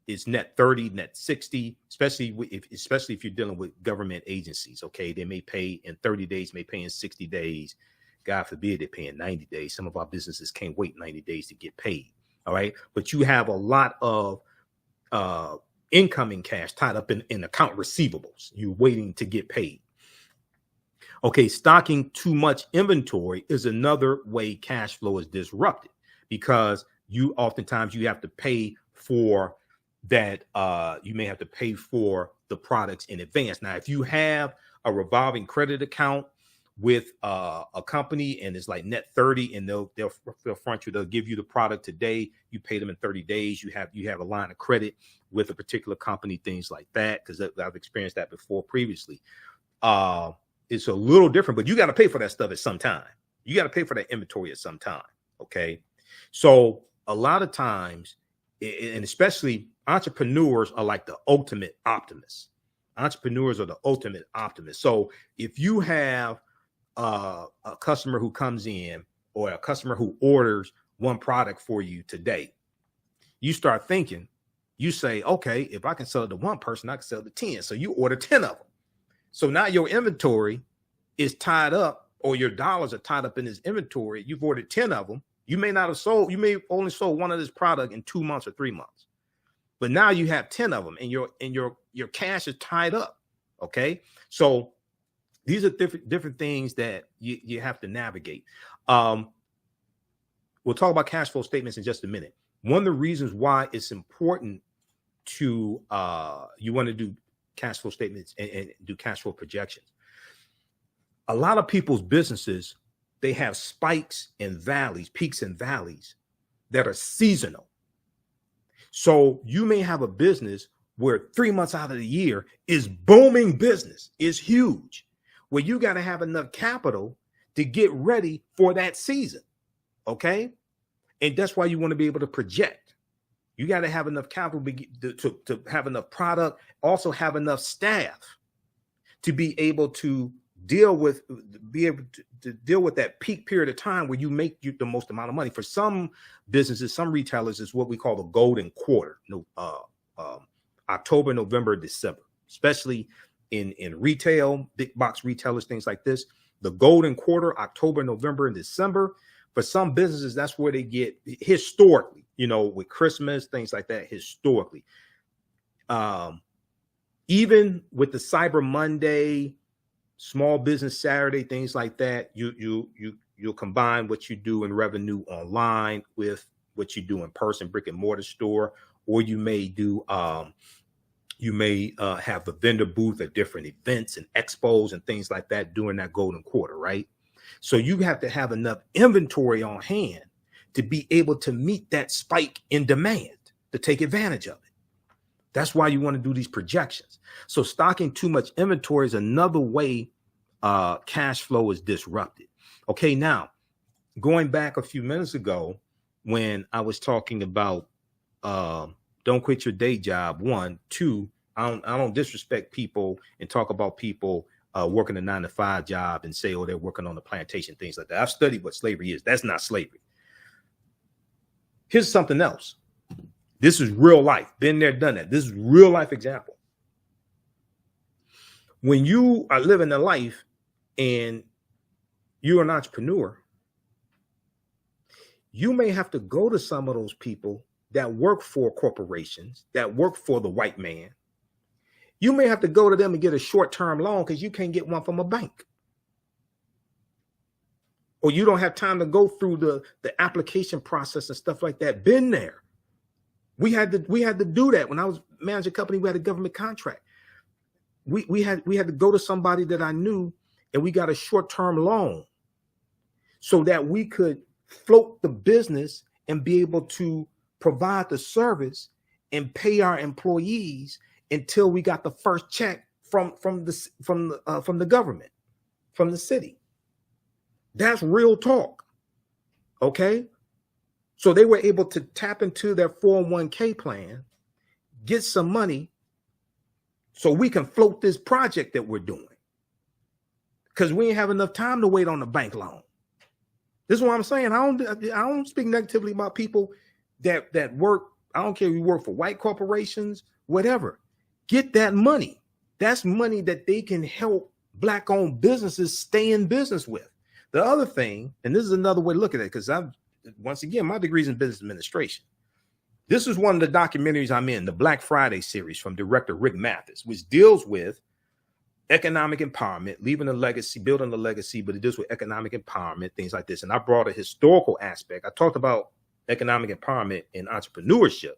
A: it's net 30, net 60, especially if you're dealing with government agencies. Okay. They may pay in 30 days, may pay in 60 days. God forbid they pay in 90 days. Some of our businesses can't wait 90 days to get paid. All right. But you have a lot of incoming cash tied up in account receivables. You're waiting to get paid. Okay, stocking too much inventory is another way cash flow is disrupted, because oftentimes you have to pay for that. You may have to pay for the products in advance. Now, if you have a revolving credit account with a company and it's like net 30, and they'll front you, they'll give you the product today, you pay them in 30 days, you have a line of credit with a particular company, things like that, because I've experienced that before previously. It's a little different, but you got to pay for that stuff at some time. You got to pay for that inventory at some time. Okay. So a lot of times, and especially entrepreneurs are like the ultimate optimists. Entrepreneurs are the ultimate optimists. So if you have a customer who comes in, or a customer who orders one product for you today, you start thinking, you say, okay, if I can sell it to one person, I can sell it to 10. So you order 10 of them. So now your inventory is tied up, or your dollars are tied up in this inventory. You've ordered 10 of them. You may not have sold, you may only sold one of this product in 2 months or 3 months. But now you have 10 of them, and your cash is tied up. Okay. So These are different things that you have to navigate. We'll talk about cash flow statements in just a minute. One of the reasons why it's important to you want to do cash flow statements and do cash flow projections. A lot of people's businesses, they have spikes and valleys, peaks and valleys that are seasonal. So you may have a business where 3 months out of the year is booming business, is huge, where you got to have enough capital to get ready for that season. Okay. And that's why you want to be able to project. You got to have enough capital to have enough product, also have enough staff to be able to deal with that peak period of time where you make the most amount of money. For some businesses, some retailers, is what we call the golden quarter. October, November, December, especially in retail, big box retailers, things like this. The golden quarter, October, November, and December. For some businesses, that's where they get historically, with Christmas, things like that, historically. Even with the Cyber Monday, Small Business Saturday, things like that, you'll combine what you do in revenue online with what you do in person, brick and mortar store, or you may do have a vendor booth at different events and expos and things like that during that golden quarter, right? So you have to have enough inventory on hand to be able to meet that spike in demand, to take advantage of it. That's why you want to do these projections. So stocking too much inventory is another way cash flow is disrupted. Okay, now going back a few minutes ago when I was talking about don't quit your day job. 1, 2, I don't disrespect people and talk about people working a 9-to-5 job and say, oh, they're working on the plantation, things like that. I've studied what slavery is. That's not slavery. Here's something else. This is real life. Been there, done that. This is real life example. When you are living a life and you're an entrepreneur, you may have to go to some of those people that work for corporations, that work for the white man. You may have to go to them and get a short-term loan because you can't get one from a bank. Or you don't have time to go through the application process and stuff like that. Been there. We had to do that. When I was managing a company, we had a government contract. We had to go to somebody that I knew, and we got a short-term loan so that we could float the business and be able to provide the service and pay our employees until we got the first check from the government, from the city. That's real talk. Okay. So they were able to tap into their 401k plan, get some money so we can float this project that we're doing. Because we ain't have enough time to wait on the bank loan. This is what I'm saying. I don't speak negatively about people that work. I don't care if you work for white corporations, whatever. Get that money. That's money that they can help Black-owned businesses stay in business with. The other thing, and this is another way to look at it, because once again, my degree is in business administration. This is one of the documentaries I'm in, the Black Friday series from director Rick Mathis, which deals with economic empowerment, leaving a legacy, building a legacy, but it deals with economic empowerment, things like this. And I brought a historical aspect. I talked about economic empowerment and entrepreneurship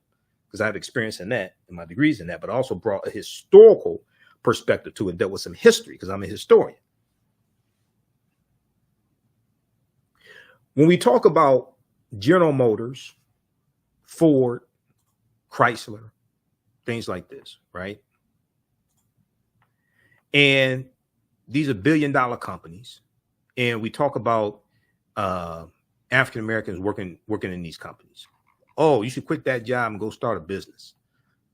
A: because I have experience in that and my degrees in that, but I also brought a historical perspective to it, dealt with some history because I'm a historian. When we talk about General Motors, Ford, Chrysler, things like this, right? And these are billion-dollar companies. And we talk about African Americans working in these companies. Oh, you should quit that job and go start a business.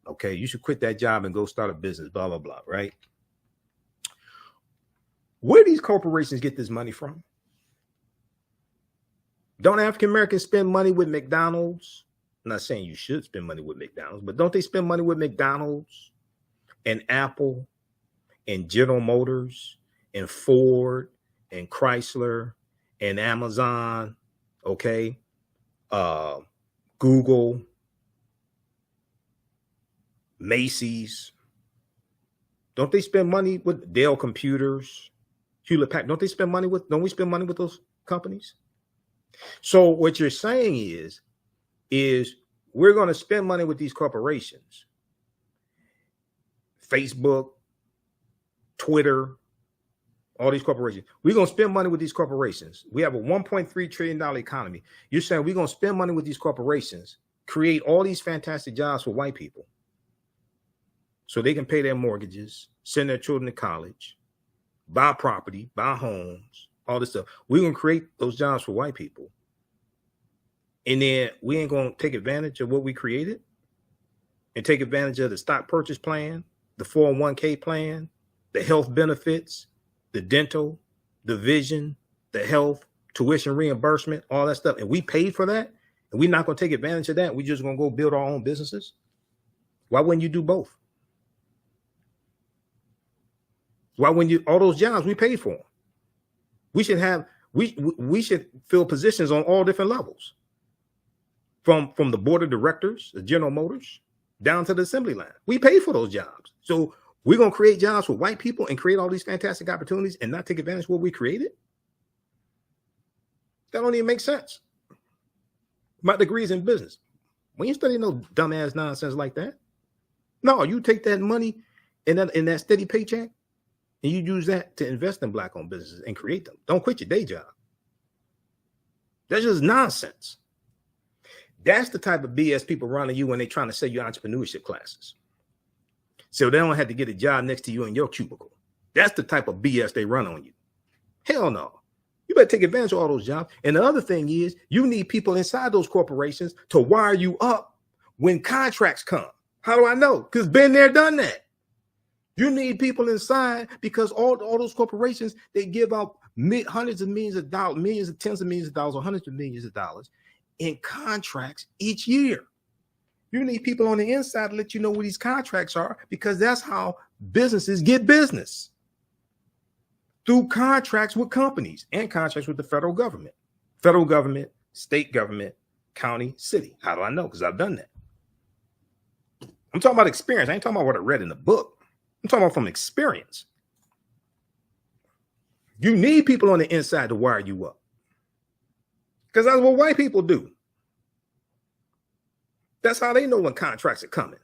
A: Okay, you should quit that job and go start a business, blah, blah, blah, right? Where do these corporations get this money from? Don't African Americans spend money with McDonald's? I'm not saying you should spend money with McDonald's, but don't they spend money with McDonald's and Apple and General Motors and Ford and Chrysler and Amazon, okay? Google, Macy's. Don't they spend money with Dell Computers, Hewlett Packard, don't we spend money with those companies? So what you're saying is we're going to spend money with these corporations, Facebook, Twitter, all these corporations. We're going to spend money with these corporations. We have a $1.3 trillion economy. You're saying we're going to spend money with these corporations, create all these fantastic jobs for white people so they can pay their mortgages, send their children to college, buy property, buy homes, all this stuff. We're going to create those jobs for white people. And then we ain't going to take advantage of what we created and take advantage of the stock purchase plan, the 401k plan, the health benefits, the dental, the vision, the health, tuition reimbursement, all that stuff. And we paid for that. And we're not going to take advantage of that. We're just going to go build our own businesses. Why wouldn't you do both? Why wouldn't you? All those jobs, we paid for them. We should fill positions on all different levels. From the board of directors, the General Motors, down to the assembly line. We pay for those jobs. So we're going to create jobs for white people and create all these fantastic opportunities and not take advantage of what we created? That don't even make sense. My degree's in business. When you study no dumbass nonsense like that, no, you take that money in that steady paycheck and you use that to invest in black-owned businesses and create them. Don't quit your day job. That's just nonsense. That's the type of BS people run on you when they're trying to sell you entrepreneurship classes. So they don't have to get a job next to you in your cubicle. That's the type of BS they run on you. Hell no. You better take advantage of all those jobs. And the other thing is you need people inside those corporations to wire you up when contracts come. How do I know? Because been there, done that. You need people inside because all those corporations, they give out hundreds of millions of dollars, millions of tens of millions of dollars, or hundreds of millions of dollars in contracts each year. You need people on the inside to let you know what these contracts are because that's how businesses get business. Through contracts with companies and contracts with the federal government, state government, county, city. How do I know? Because I've done that. I'm talking about experience. I ain't talking about what I read in the book. I'm talking about from experience. You need people on the inside to wire you up. Because that's what white people do. That's how they know when contracts are coming.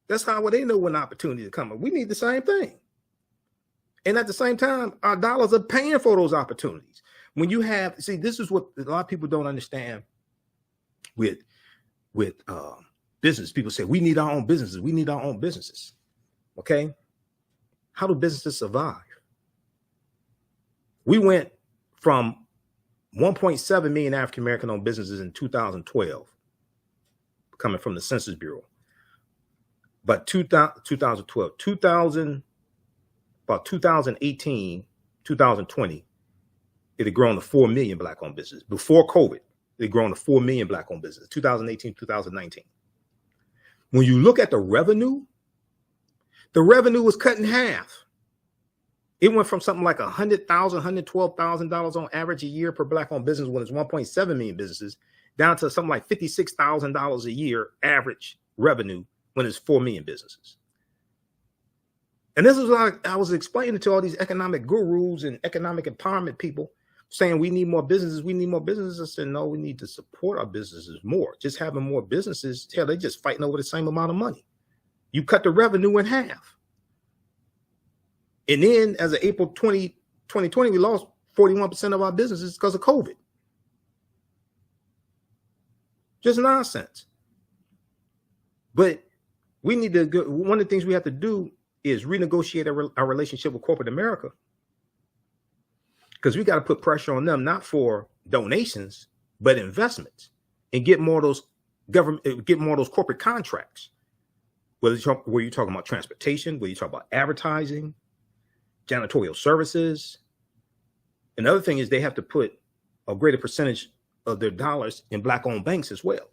A: That's how they know when opportunities are coming. We need the same thing. And at the same time, our dollars are paying for those opportunities. When you have, see, this is what a lot of people don't understand with business. People say, we need our own businesses. We need our own businesses. Okay. How do businesses survive? We went from 1.7 million African-American owned businesses in 2012, coming from the Census Bureau. But 2012, about 2018, 2020, it had grown to 4 million black-owned businesses. Before COVID, it had grown to 4 million black-owned businesses, 2018, 2019. When you look at the revenue was cut in half. It went from something like $100,000, $112,000 on average a year per black-owned business when it's 1.7 million businesses, down to something like $56,000 a year average revenue when it's 4 million businesses. And this is what I was explaining to all these economic gurus and economic empowerment people saying we need more businesses. We need more businesses. I said, no, we need to support our businesses more. Just having more businesses, hell, they're just fighting over the same amount of money. You cut the revenue in half. And then as of April 2020, we lost 41% of our businesses because of COVID. Just nonsense. But we need to go, one of the things we have to do is renegotiate our relationship with corporate America. Because we got to put pressure on them, not for donations, but investments, and get more of those corporate contracts. Where you're talking about transportation, where you talk about advertising, janitorial services. Another thing is they have to put a greater percentage of their dollars in black-owned banks as well,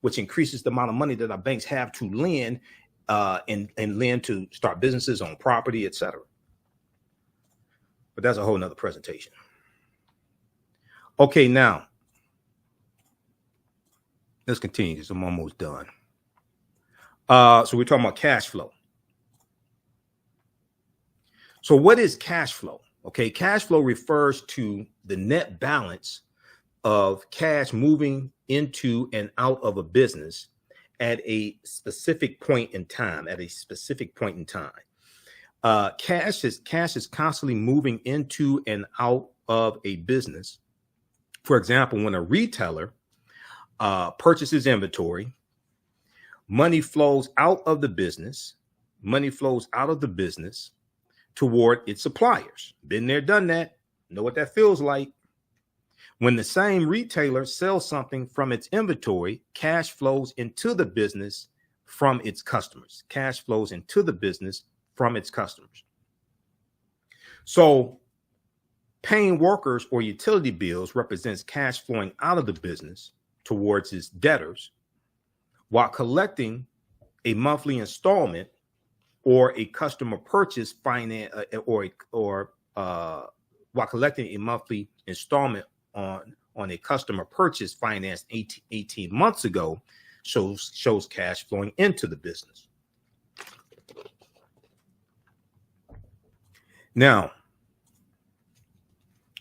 A: which increases the amount of money that our banks have to lend and lend to start businesses on property, etc. But that's a whole nother presentation. Okay, now let's continue because I'm almost done. So we're talking about cash flow. So what is cash flow? Okay, cash flow refers to the net balance of cash moving into and out of a business at a specific point in time. Cash is constantly moving into and out of a business. For example, when a retailer purchases inventory, money flows out of the business. Money flows out of the business toward its suppliers. Been there, done that. Know what that feels like. When the same retailer sells something from its inventory, cash flows into the business from its customers. Cash flows into the business from its customers. So paying workers or utility bills represents cash flowing out of the business towards its debtors, while collecting a monthly installment or a customer purchase finance while collecting a monthly installment on a customer purchase financed 18 months ago shows cash flowing into the business. Now,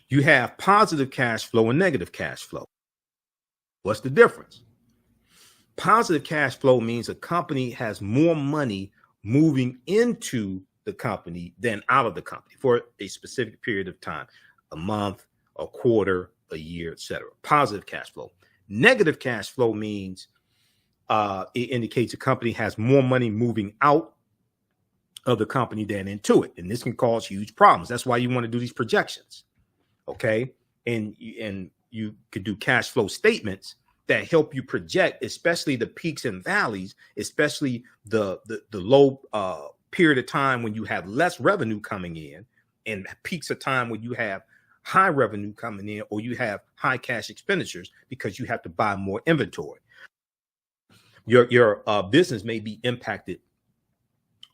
A: you have positive cash flow and negative cash flow. What's the difference? Positive cash flow means a company has more money moving into the company than out of the company for a specific period of time, a month, a quarter, a year, etc. Positive cash flow. Negative cash flow means it indicates a company has more money moving out of the company than into it. And this can cause huge problems. That's why you want to do these projections. Okay. And you could do cash flow statements that help you project, especially the peaks and valleys, especially the low period of time when you have less revenue coming in, and peaks of time when you have high revenue coming in, or you have high cash expenditures because you have to buy more inventory. Your business may be impacted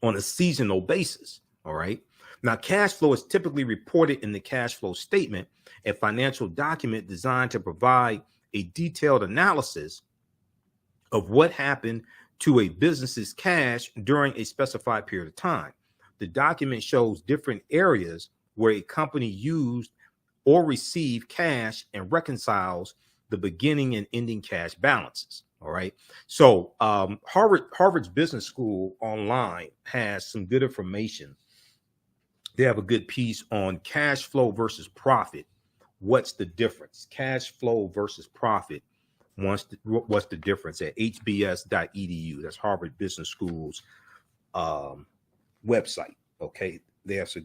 A: on a seasonal basis. All right. Now, cash flow is typically reported in the cash flow statement, a financial document designed to provide a detailed analysis of what happened to a business's cash during a specified period of time. The document shows different areas where a company used or received cash and reconciles the beginning and ending cash balances. All right. So Harvard's Business School online has some good information. They have a good piece on cash flow versus profit. What's the difference? Cash flow versus profit. What's the difference at hbs.edu? That's Harvard Business School's website. Okay, they have a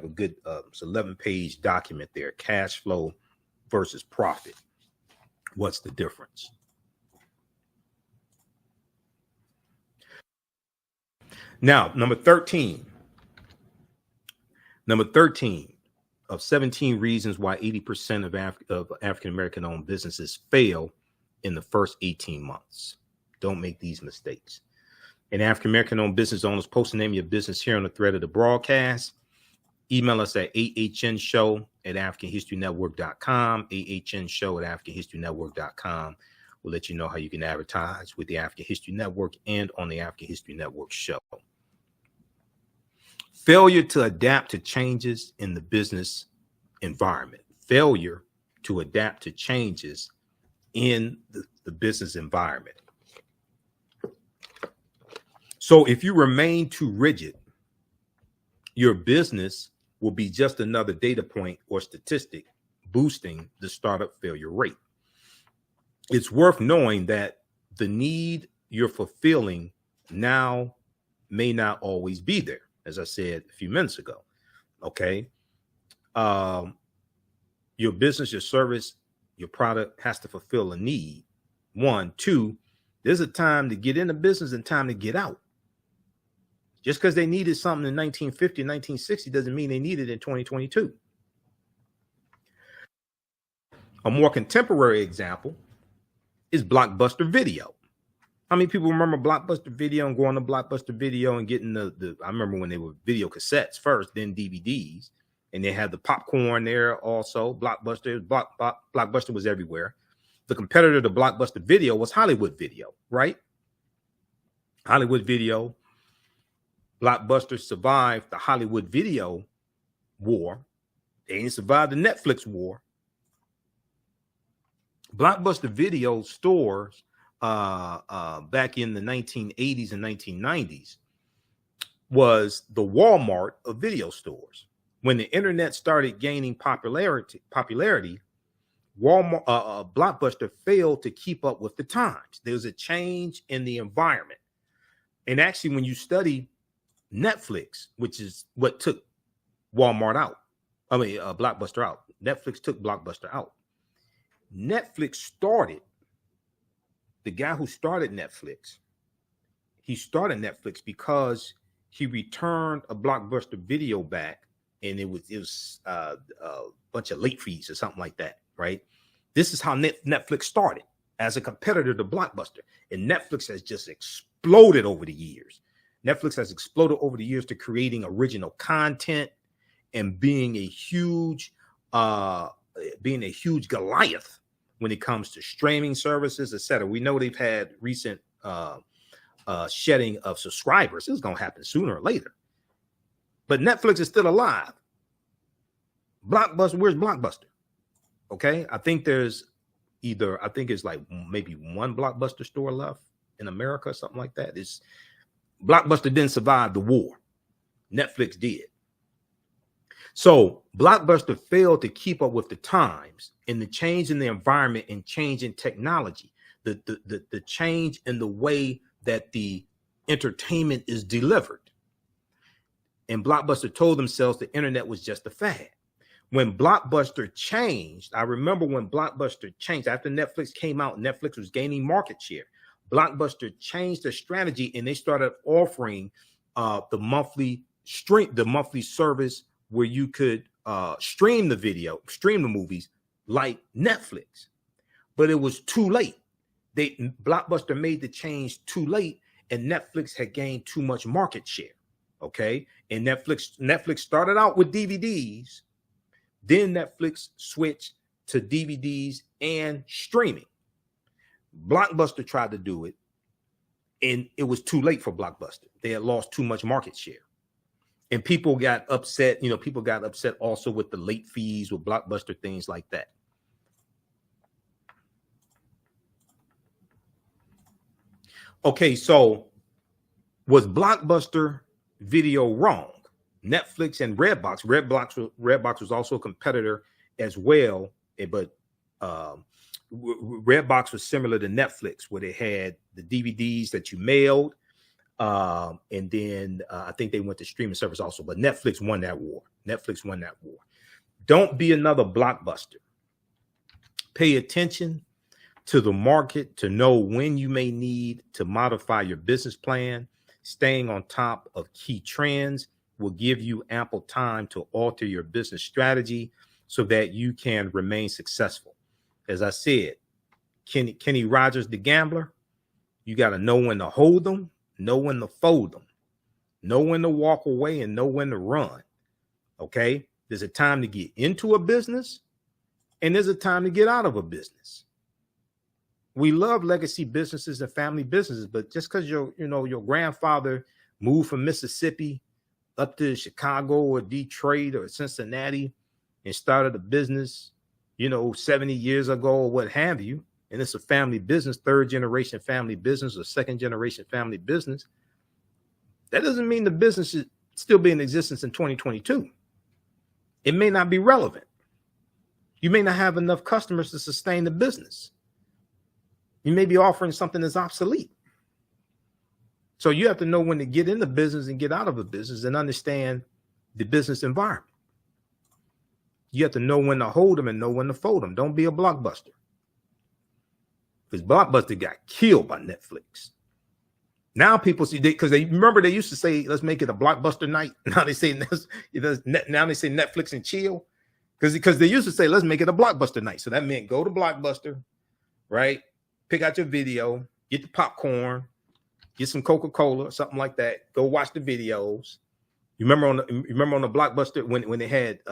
A: good it's 11-page document there. Cash flow versus profit. What's the difference? Now, number 13 of 17 reasons why 80% of African-American owned businesses fail in the first 18 months. Don't make these mistakes. And African-American owned business owners, post the name of your business here on the thread of the broadcast. Email us at ahnshow@africanhistorynetwork.com, ahnshow@africanhistorynetwork.com. We'll let you know how you can advertise with the African History Network and on the African History Network show. Failure to adapt to changes in the business environment. Failure to adapt to changes in the business environment. So if you remain too rigid, your business will be just another data point or statistic boosting the startup failure rate. It's worth knowing that the need you're fulfilling now may not always be there, as I said a few minutes ago. Okay. Your business, your service, your product has to fulfill a need. 1, 2, there's a time to get into business and time to get out. Just because they needed something in 1950, 1960 doesn't mean they need it in 2022. A more contemporary example is Blockbuster Video. How many people remember Blockbuster Video and going to Blockbuster Video and getting I remember when they were video cassettes first, then DVDs, and they had the popcorn there also. Blockbuster was everywhere. The competitor to Blockbuster Video was Hollywood Video, right? Hollywood Video. Blockbuster survived the Hollywood Video war They didn't survive the Netflix war. Blockbuster video stores back in the 1980s and 1990s was the Walmart of video stores. When the internet started gaining popularity, Walmart, Blockbuster failed to keep up with the times. There was a change in the environment. And actually, when you study Netflix, which is what took Walmart out, Blockbuster out. Netflix took Blockbuster out. Netflix started, the guy who started Netflix, he started Netflix because he returned a Blockbuster video back, and it was a bunch of late fees or something like that, right? This is how Netflix started, as a competitor to Blockbuster. And Netflix has just exploded over the years. Netflix has exploded over the years to creating original content and being a huge Goliath when it comes to streaming services, etc. We know they've had recent shedding of subscribers. It's going to happen sooner or later. But Netflix is still alive. Blockbuster, where's Blockbuster? Okay, I think there's it's like maybe one Blockbuster store left in America or something like that. Blockbuster didn't survive the war. Netflix did. So Blockbuster failed to keep up with the times and the change in the environment and change in technology, the change in the way that the entertainment is delivered. And Blockbuster told themselves the internet was just a fad. When Blockbuster changed, I remember when Blockbuster changed, after Netflix came out, Netflix was gaining market share. Blockbuster changed their strategy and they started offering the monthly service where you could stream the movies like Netflix. But it was too late. Blockbuster made the change too late, and Netflix had gained too much market share. Okay. And Netflix started out with DVDs. Then Netflix switched to DVDs and streaming. Blockbuster tried to do it, and it was too late for Blockbuster. They had lost too much market share. And people got upset. People got upset also with the late fees with Blockbuster, things like that. Okay, so was Blockbuster video wrong? Netflix and Redbox. Redbox was also a competitor as well, but Redbox was similar to Netflix, where they had the DVDs that you mailed, and then I think they went to streaming service also. But Netflix won that war. Don't be another Blockbuster. Pay attention to the market to know when you may need to modify your business plan. Staying on top of key trends will give you ample time to alter your business strategy so that you can remain successful. As I said, Kenny Rogers, the gambler, you got to know when to hold them, know when to fold them, know when to walk away, and know when to run. Okay? There's a time to get into a business, and there's a time to get out of a business. We love legacy businesses and family businesses, but just because your grandfather moved from Mississippi up to Chicago or Detroit or Cincinnati and started a business, 70 years ago or what have you, and it's a family business, third generation family business or second generation family business, that doesn't mean the business is still be in existence in 2022. It may not be relevant. You may not have enough customers to sustain the business. You may be offering something that's obsolete. So you have to know when to get in the business and get out of a business and understand the business environment. You have to know when to hold them and know when to fold them. Don't be a Blockbuster. Because Blockbuster got killed by Netflix. Now people see, because they remember they used to say, let's make it a Blockbuster night. Now they say Netflix and chill. Because they used to say, let's make it a Blockbuster night. So that meant go to Blockbuster, right? Pick out your video, get the popcorn, get some Coca-Cola or something like that. Go watch the videos. You remember on the Blockbuster when they had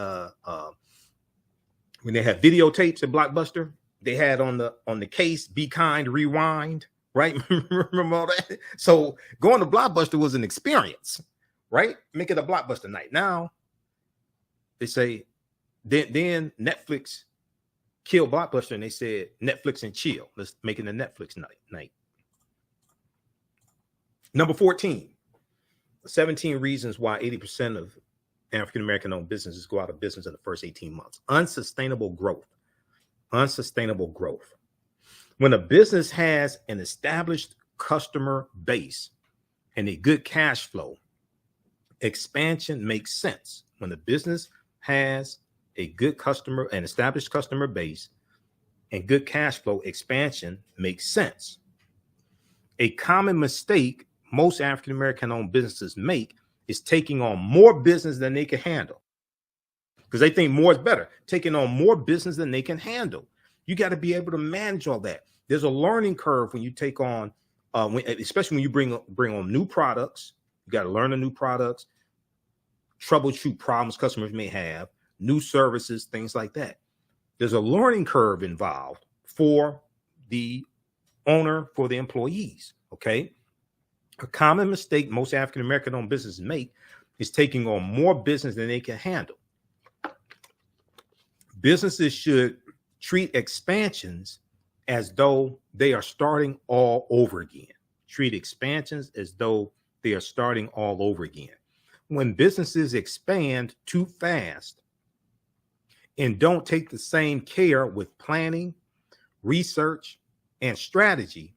A: videotapes at Blockbuster, they had on the case, Be Kind, Rewind, right? Remember all that? So going to Blockbuster was an experience, right? Make it a Blockbuster night. Now they say, Then Netflix killed Blockbuster, and they said Netflix and chill. Let's make it a Netflix night. Number 14, 17 reasons why 80% of African-American owned businesses go out of business in the first 18 months. Unsustainable growth. Unsustainable growth. When a business has an established customer base and a good cash flow, expansion makes sense. When a business has a good customer, an established customer base and good cash flow, expansion makes sense. A common mistake most African-American owned businesses make is taking on more business than they can handle, because they think more is better. Taking on more business than they can handle. You got to be able to manage all that. There's a learning curve when you take on, especially when you bring on new products. You got to learn the new products, troubleshoot problems customers may have, new services, things like that. There's a learning curve involved for the owner, for the employees. Okay. A common mistake most African-American owned businesses make is taking on more business than they can handle. Businesses should treat expansions as though they are starting all over again. Treat expansions as though they are starting all over again. When businesses expand too fast and don't take the same care with planning, research, and strategy,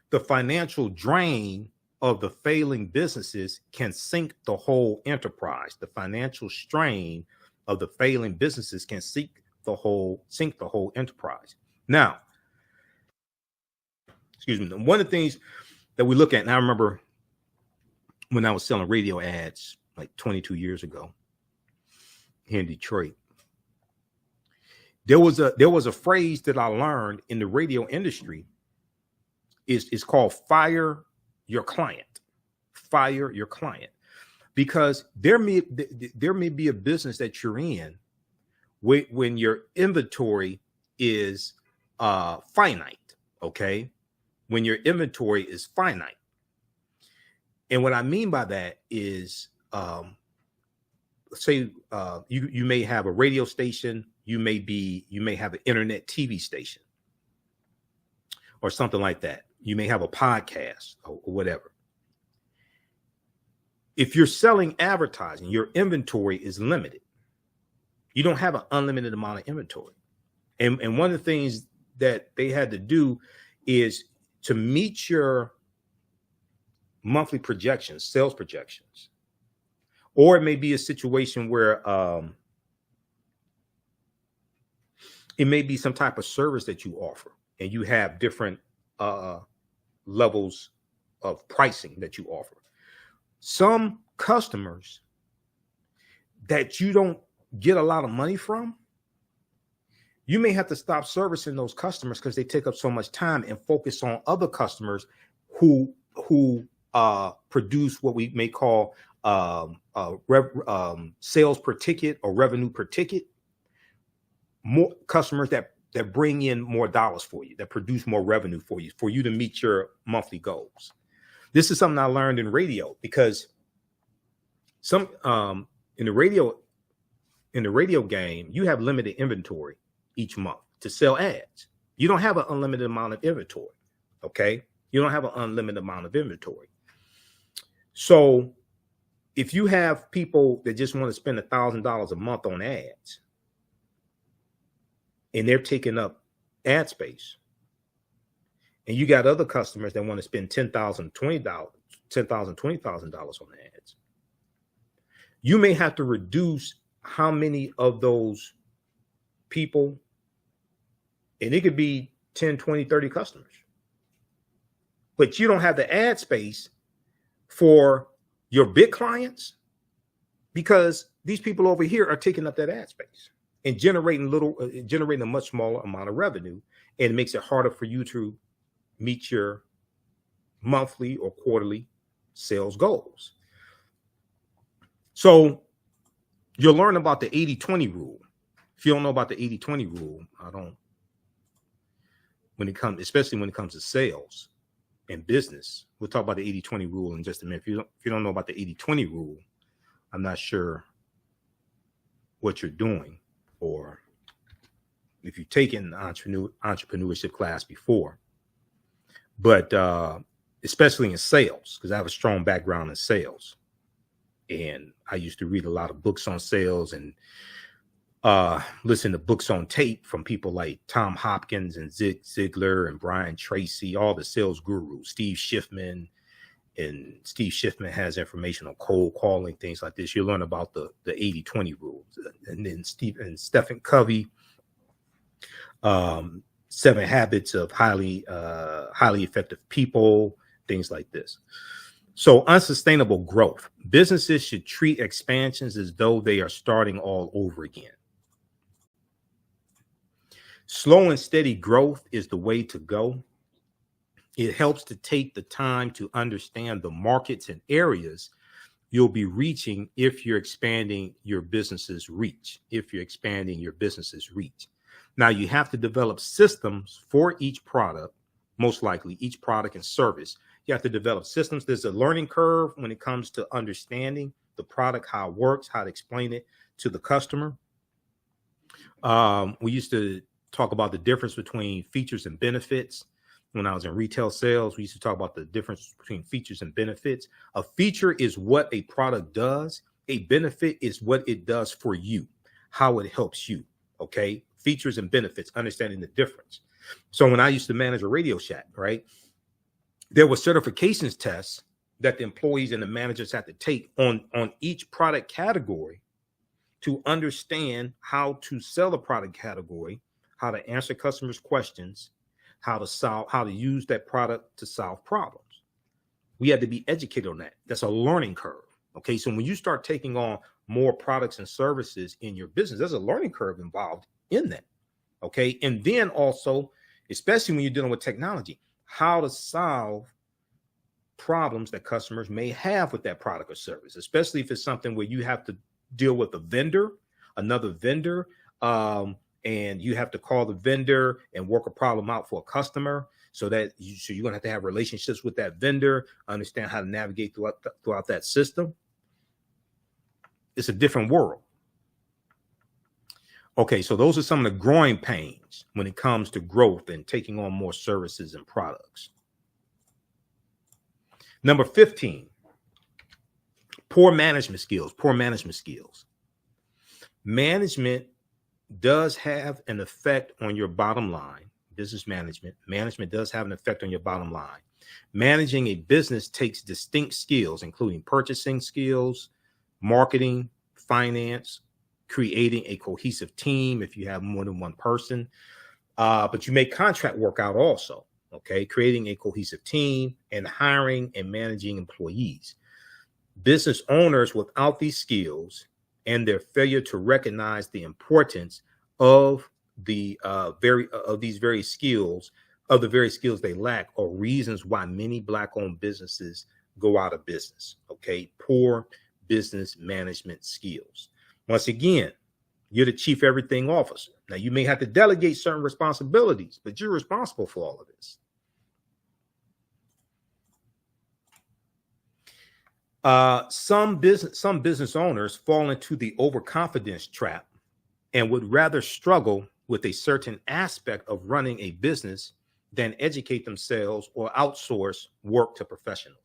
A: the financial drain of the failing businesses can sink the whole enterprise. The financial strain of the failing businesses can sink the whole enterprise. Now, excuse me, one of the things that we look at, and I remember when I was selling radio ads like 22 years ago here in Detroit, there was a phrase that I learned in the radio industry. Is called fire your client. Fire your client. Because there may be a business that you're in when your inventory is finite. Okay. When your inventory is finite. And what I mean by that is, say you may have a radio station, you may have an internet TV station or something like that. You may have a podcast or whatever. If you're selling advertising, your inventory is limited. You don't have an unlimited amount of inventory. And one of the things that they had to do is to meet your monthly projections, sales projections. Or it may be a situation where it may be some type of service that you offer, and you have different levels of pricing that you offer. Some customers that you don't get a lot of money from, you may have to stop servicing those customers because they take up so much time and focus on other customers who produce what we may call sales per ticket or revenue per ticket. More customers that bring in more dollars for you, that produce more revenue for you to meet your monthly goals. This is something I learned in radio, because some in the radio game, you have limited inventory each month to sell ads. You don't have an unlimited amount of inventory. Okay. You don't have an unlimited amount of inventory. So if you have people that just want to spend $1,000 a month on ads, and they're taking up ad space, and you got other customers that want to spend $10,000, $20,000 on ads, you may have to reduce how many of those people, and it could be 10, 20, 30 customers, but you don't have the ad space for your big clients, because these people over here are taking up that ad space and generating a much smaller amount of revenue, and it makes it harder for you to meet your monthly or quarterly sales goals. So you'll learn about the 80-20 rule. If you don't know about the 80-20 rule, especially when it comes to sales and business. We'll talk about the 80-20 rule in just a minute. If you don't know about the 80-20 rule, I'm not sure what you're doing, or if you've taken entrepreneurship class before, but especially in sales, because I have a strong background in sales. And I used to read a lot of books on sales and listen to books on tape from people like Tom Hopkins and Zig Ziglar and Brian Tracy, all the sales gurus, Steve Schiffman. And Steve Schiffman has information on cold calling, things like this. You'll learn about the 80-20 rules. And then Stephen Covey, 7 Habits of highly effective people, things like this. So unsustainable growth. Businesses should treat expansions as though they are starting all over again. Slow and steady growth is the way to go. It helps to take the time to understand the markets and areas you'll be reaching if you're expanding your business's reach. Now, you have to develop systems for each product, most likely each product and service. You have to develop systems. There's a learning curve when it comes to understanding the product, how it works, how to explain it to the customer. We used to talk about the difference between features and benefits. When I was in retail sales, we used to talk about the difference between features and benefits. A feature is what a product does. A benefit is what it does for you, how it helps you. Okay. Features and benefits, understanding the difference. So when I used to manage a Radio Shack, right, there were certifications tests that the employees and the managers had to take on each product category to understand how to sell a product category, how to answer customers' questions, how to use that product to solve problems. We had to be educated on that. That's a learning curve. Okay. So when you start taking on more products and services in your business, there's a learning curve involved in that. Okay. And then also, especially when you're dealing with technology, how to solve problems that customers may have with that product or service, especially if it's something where you have to deal with another vendor, and you have to call the vendor and work a problem out for a customer. So you're going to have relationships with that vendor, understand how to navigate throughout that system. It's a different world. Okay, so those are some of the growing pains when it comes to growth and taking on more services and products. Number 15, poor management skills. Management does have an effect on your bottom line. Business management does have an effect on your bottom line. Managing a business takes distinct skills, including purchasing skills, marketing, finance, creating a cohesive team if you have more than one person. But you make contract work out also. Okay, creating a cohesive team and hiring and managing employees. Business owners without these skills and their failure to recognize the importance of the very skills they lack are reasons why many Black-owned businesses go out of business. Okay, poor business management skills. Once again, you're the chief everything officer. Now, you may have to delegate certain responsibilities, but you're responsible for all of this. Some business owners fall into the overconfidence trap and would rather struggle with a certain aspect of running a business than educate themselves or outsource work to professionals.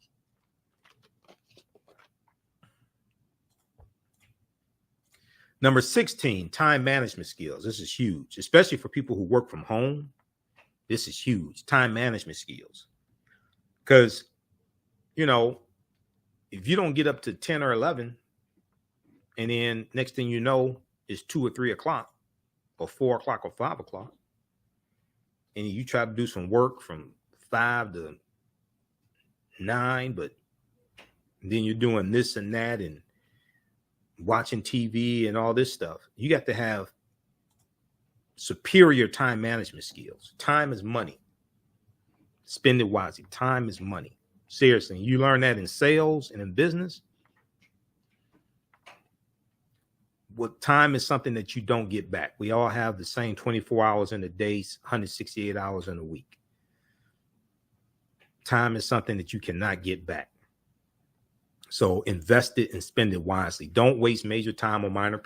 A: Number 16, time management skills. This is huge, especially for people who work from home. This is huge, time management skills. Because, if you don't get up to 10 or 11, and then next thing you know, it's 2 or 3 o'clock or 4 o'clock or 5 o'clock, and you try to do some work from 5 to 9, but then you're doing this and that and watching TV and all this stuff. You got to have superior time management skills. Time is money. Spend it wisely. Time is money. Seriously, you learn that in sales and in business. What time is something that you don't get back. We all have the same 24 hours in a day, 168 hours in a week. Time is something that you cannot get back. So invest it and spend it wisely. Don't waste major time on minor